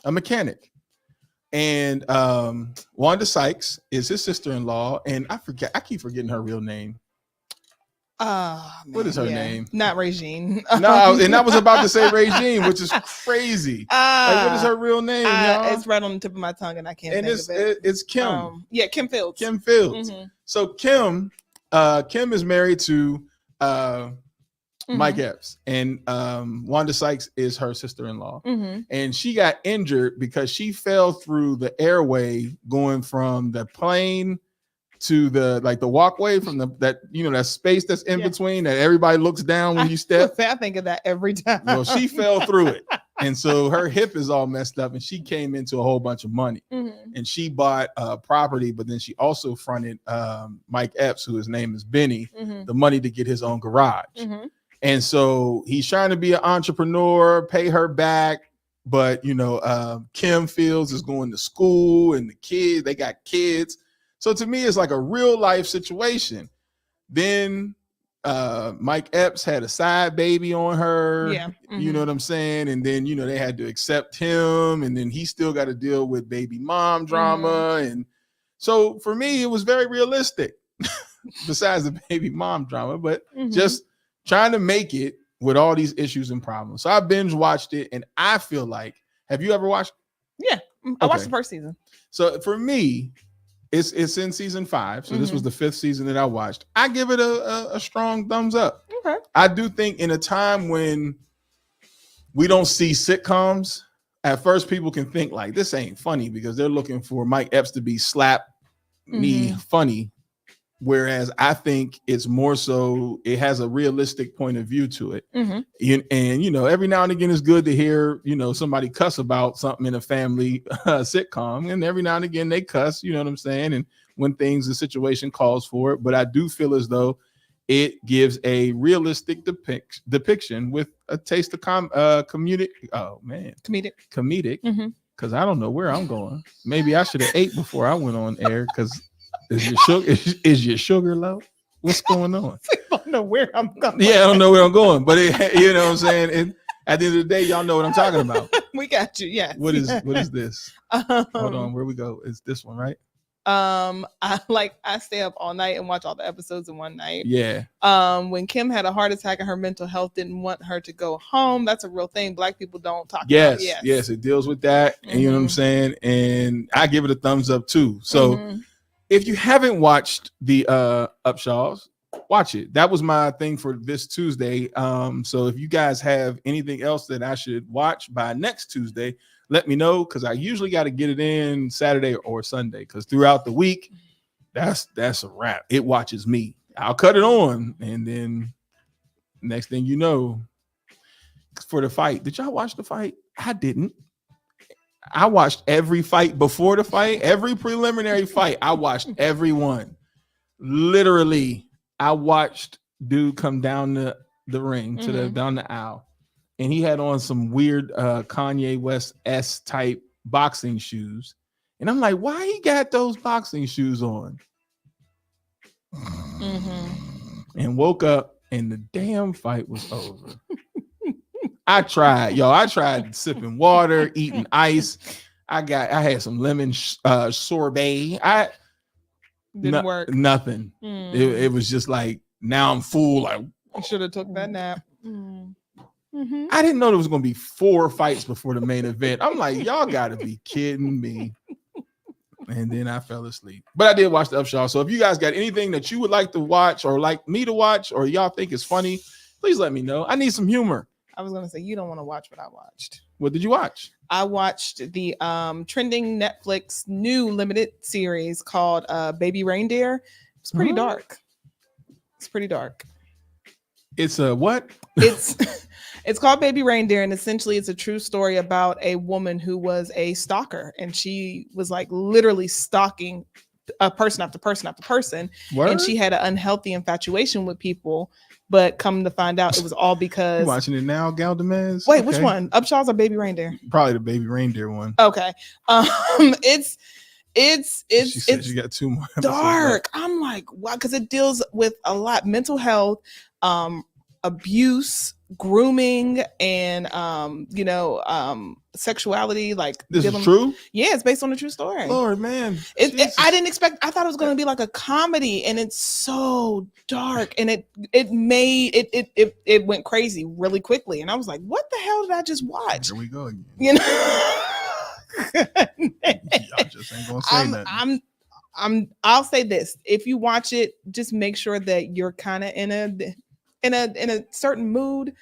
mechanic. And Wanda Sykes is his sister-in-law, and I keep forgetting her real name. What is her name? Not Regine. No, and I was about to say Regine, which is crazy. Like, what is her real name, y'all? It's right on the tip of my tongue, and I can't. And it's Kim. Kim Fields. Kim Fields. So Kim is married to Mike Epps, and Wanda Sykes is her sister-in-law, and she got injured because she fell through the airway going from the plane to the walkway from that space that's in between that everybody looks down when you step. I think of that every time. Well, she fell through it, and so her hip is all messed up, and she came into a whole bunch of money, and she bought property, but then she also fronted Mike Epps, who his name is Benny, the money to get his own garage. And so he's trying to be an entrepreneur, pay her back, but Kim Fields is going to school, and they got kids. So to me, it's like a real life situation. Then Mike Epps had a side baby on her. Yeah. You know what I'm saying? And then, they had to accept him, and then he still got to deal with baby mom drama. And so for me, it was very realistic, besides the baby mom drama, but just trying to make it with all these issues and problems. So I binge watched it, and I feel like, have you ever watched? Yeah, I watched the first season. So for me, it's in season 5. So this was the 5th season that I watched. I give it a strong thumbs up. Okay. I do think in a time when we don't see sitcoms, at first people can think like this ain't funny because they're looking for Mike Epps to be slap me funny. Whereas I think it's more so it has a realistic point of view to it. And every now and again it's good to hear, somebody cuss about something in a family sitcom, and every now and again they cuss, you know what I'm saying? And when the situation calls for it, but I do feel as though it gives a realistic depiction with a taste of comedic. Because I don't know where I'm going. Maybe I should have ate before I went on air because is your sugar low? What's going on? I don't know where I'm going. Yeah, I don't know where I'm going, but you know what I'm saying? And at the end of the day, y'all know what I'm talking about. We got you. Yeah. What is this? Hold on, where we go? It's this one, right? I stay up all night and watch all the episodes in one night. Yeah. When Kim had a heart attack and her mental health didn't want her to go home, that's a real thing. Black people don't talk about. Yes, it deals with that. And you know what I'm saying? And I give it a thumbs up too. So if you haven't watched the Upshaws, watch it. That was my thing for this Tuesday. So if you guys have anything else that I should watch by next Tuesday, let me know, because I usually got to get it in Saturday or Sunday, because throughout the week, that's a wrap. It watches me. I'll cut it on, and then next thing you know, for the fight. Did y'all watch the fight? I didn't. I watched every fight before the fight, every preliminary fight. I watched everyone. Literally, I watched dude come down the ring to down the aisle. And he had on some weird Kanye West type boxing shoes. And I'm like, why he got those boxing shoes on? And woke up and the damn fight was over. I tried sipping water, eating ice. I had some lemon sorbet. Didn't work. Nothing. It was just like, now I'm full. Like, I should have took that nap. I didn't know there was going to be 4 fights before the main event. I'm like, y'all got to be kidding me. And then I fell asleep. But I did watch the Upshaw. So if you guys got anything that you would like to watch or like me to watch or y'all think is funny, please let me know. I need some humor. I was going to say, you don't want to watch what I watched. What did you watch? I watched the trending Netflix new limited series called Baby Reindeer. It's pretty dark. It's pretty dark. It's a what? It's called Baby Reindeer, and essentially it's a true story about a woman who was a stalker, and she was like literally stalking a person after person after person. Word? And she had an unhealthy infatuation with people, but come to find out it was all because... You watching it now, Gayle Demez? Wait, which one? Upshaws or Baby Reindeer? Probably the Baby Reindeer one. Okay. It's she said she got 2 more episodes dark. left. I'm like, wow, because it deals with a lot: mental health, abuse, grooming, and sexuality. Like, this is true? Yeah, it's based on a true story. Lord, man. I didn't expect. I thought it was going to be like a comedy, and it's so dark, and it went crazy really quickly, and I was like, what the hell did I just watch? Here we go again. You know. Y'all just ain't gonna say nothing. I'll say this: if you watch it, just make sure that you're kind of in a certain mood,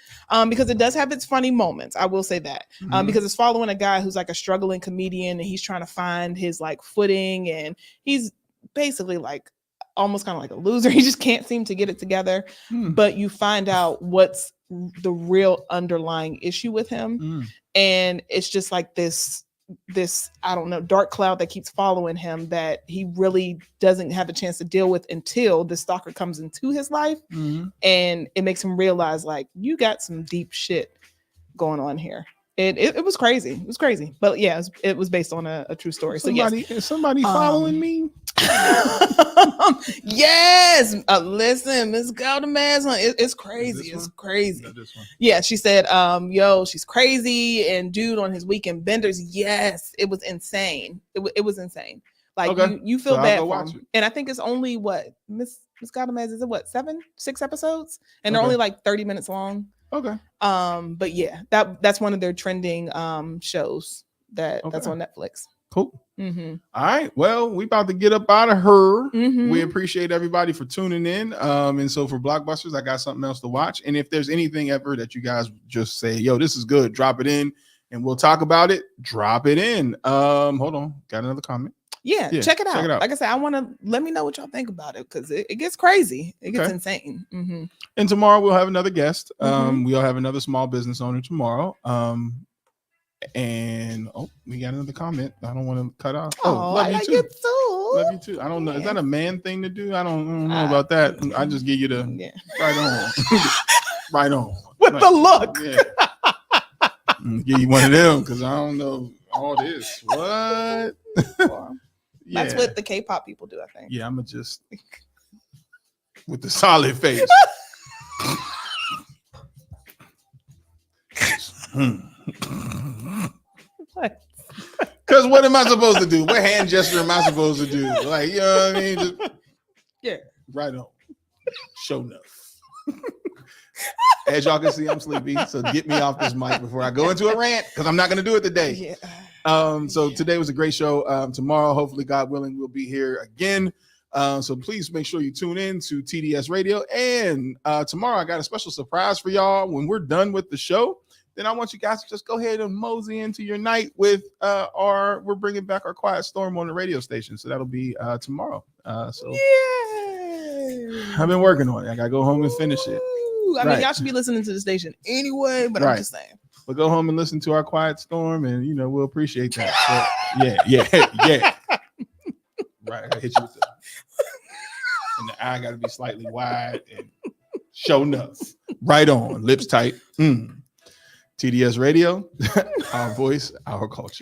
because it does have its funny moments. I will say that, because it's following a guy who's like a struggling comedian, and he's trying to find his like footing, and he's basically like almost kind of like a loser. He just can't seem to get it together. But you find out what's the real underlying issue with him, and it's just like this I don't know, dark cloud that keeps following him that he really doesn't have a chance to deal with until the stalker comes into his life, and it makes him realize, like, you got some deep shit going on here. It was crazy. It was crazy, but yeah, it was based on a true story. Is somebody following me? Yes. Listen, Miss Gayle Demez, it's crazy. It's crazy. Yeah, she said, she's crazy, and dude on his weekend benders. Yes, it was insane. It was insane. Like, you feel bad for him. And I think it's only what Miss Gayle Demez, is it 6 episodes, and they're only like 30 minutes long. Okay. But yeah, that's one of their trending shows that's on Netflix. Cool. All right. Well, we about to get up out of her. We appreciate everybody for tuning in. And so for Blockbusters, I got something else to watch. And if there's anything ever that you guys just say, yo, this is good, drop it in and we'll talk about it. Drop it in. Hold on. Got another comment. Yeah, check it out. Like I said, I want to let me know what y'all think about it, because it gets crazy. It gets insane. And tomorrow we'll have another guest. We'll have another small business owner tomorrow. And we got another comment. I don't want to cut off. Love you too. Love you too. I don't know. Is that a man thing to do? I don't know about that. I just give you the right on. Right on. With the look. Yeah. Give you one of them, because I don't know all this. What? That's what the K-pop people do, I think. Yeah, I'm just with the solid face. What? Because what am I supposed to do? What hand gesture am I supposed to do? Like, you know what I mean? Just, yeah. Right on. Show enough. As y'all can see, I'm sleepy. So get me off this mic before I go into a rant, because I'm not going to do it today. Yeah. So today was a great show. Tomorrow, hopefully, God willing, we'll be here again. So please make sure you tune in to TDS Radio. And tomorrow, I got a special surprise for y'all. When we're done with the show, then I want you guys to just go ahead and mosey into your night with we're bringing back our Quiet Storm on the radio station. So that'll be tomorrow. So I've been working on it. I got to go home and finish it. I mean, y'all should be listening to the station anyway, but I'm just saying. We'll go home and listen to our Quiet Storm, and, we'll appreciate that. So, yeah. Right, I got to hit you with the... And the eye got to be slightly wide and show enough. Right on. Lips tight. TDS Radio, our voice, our culture.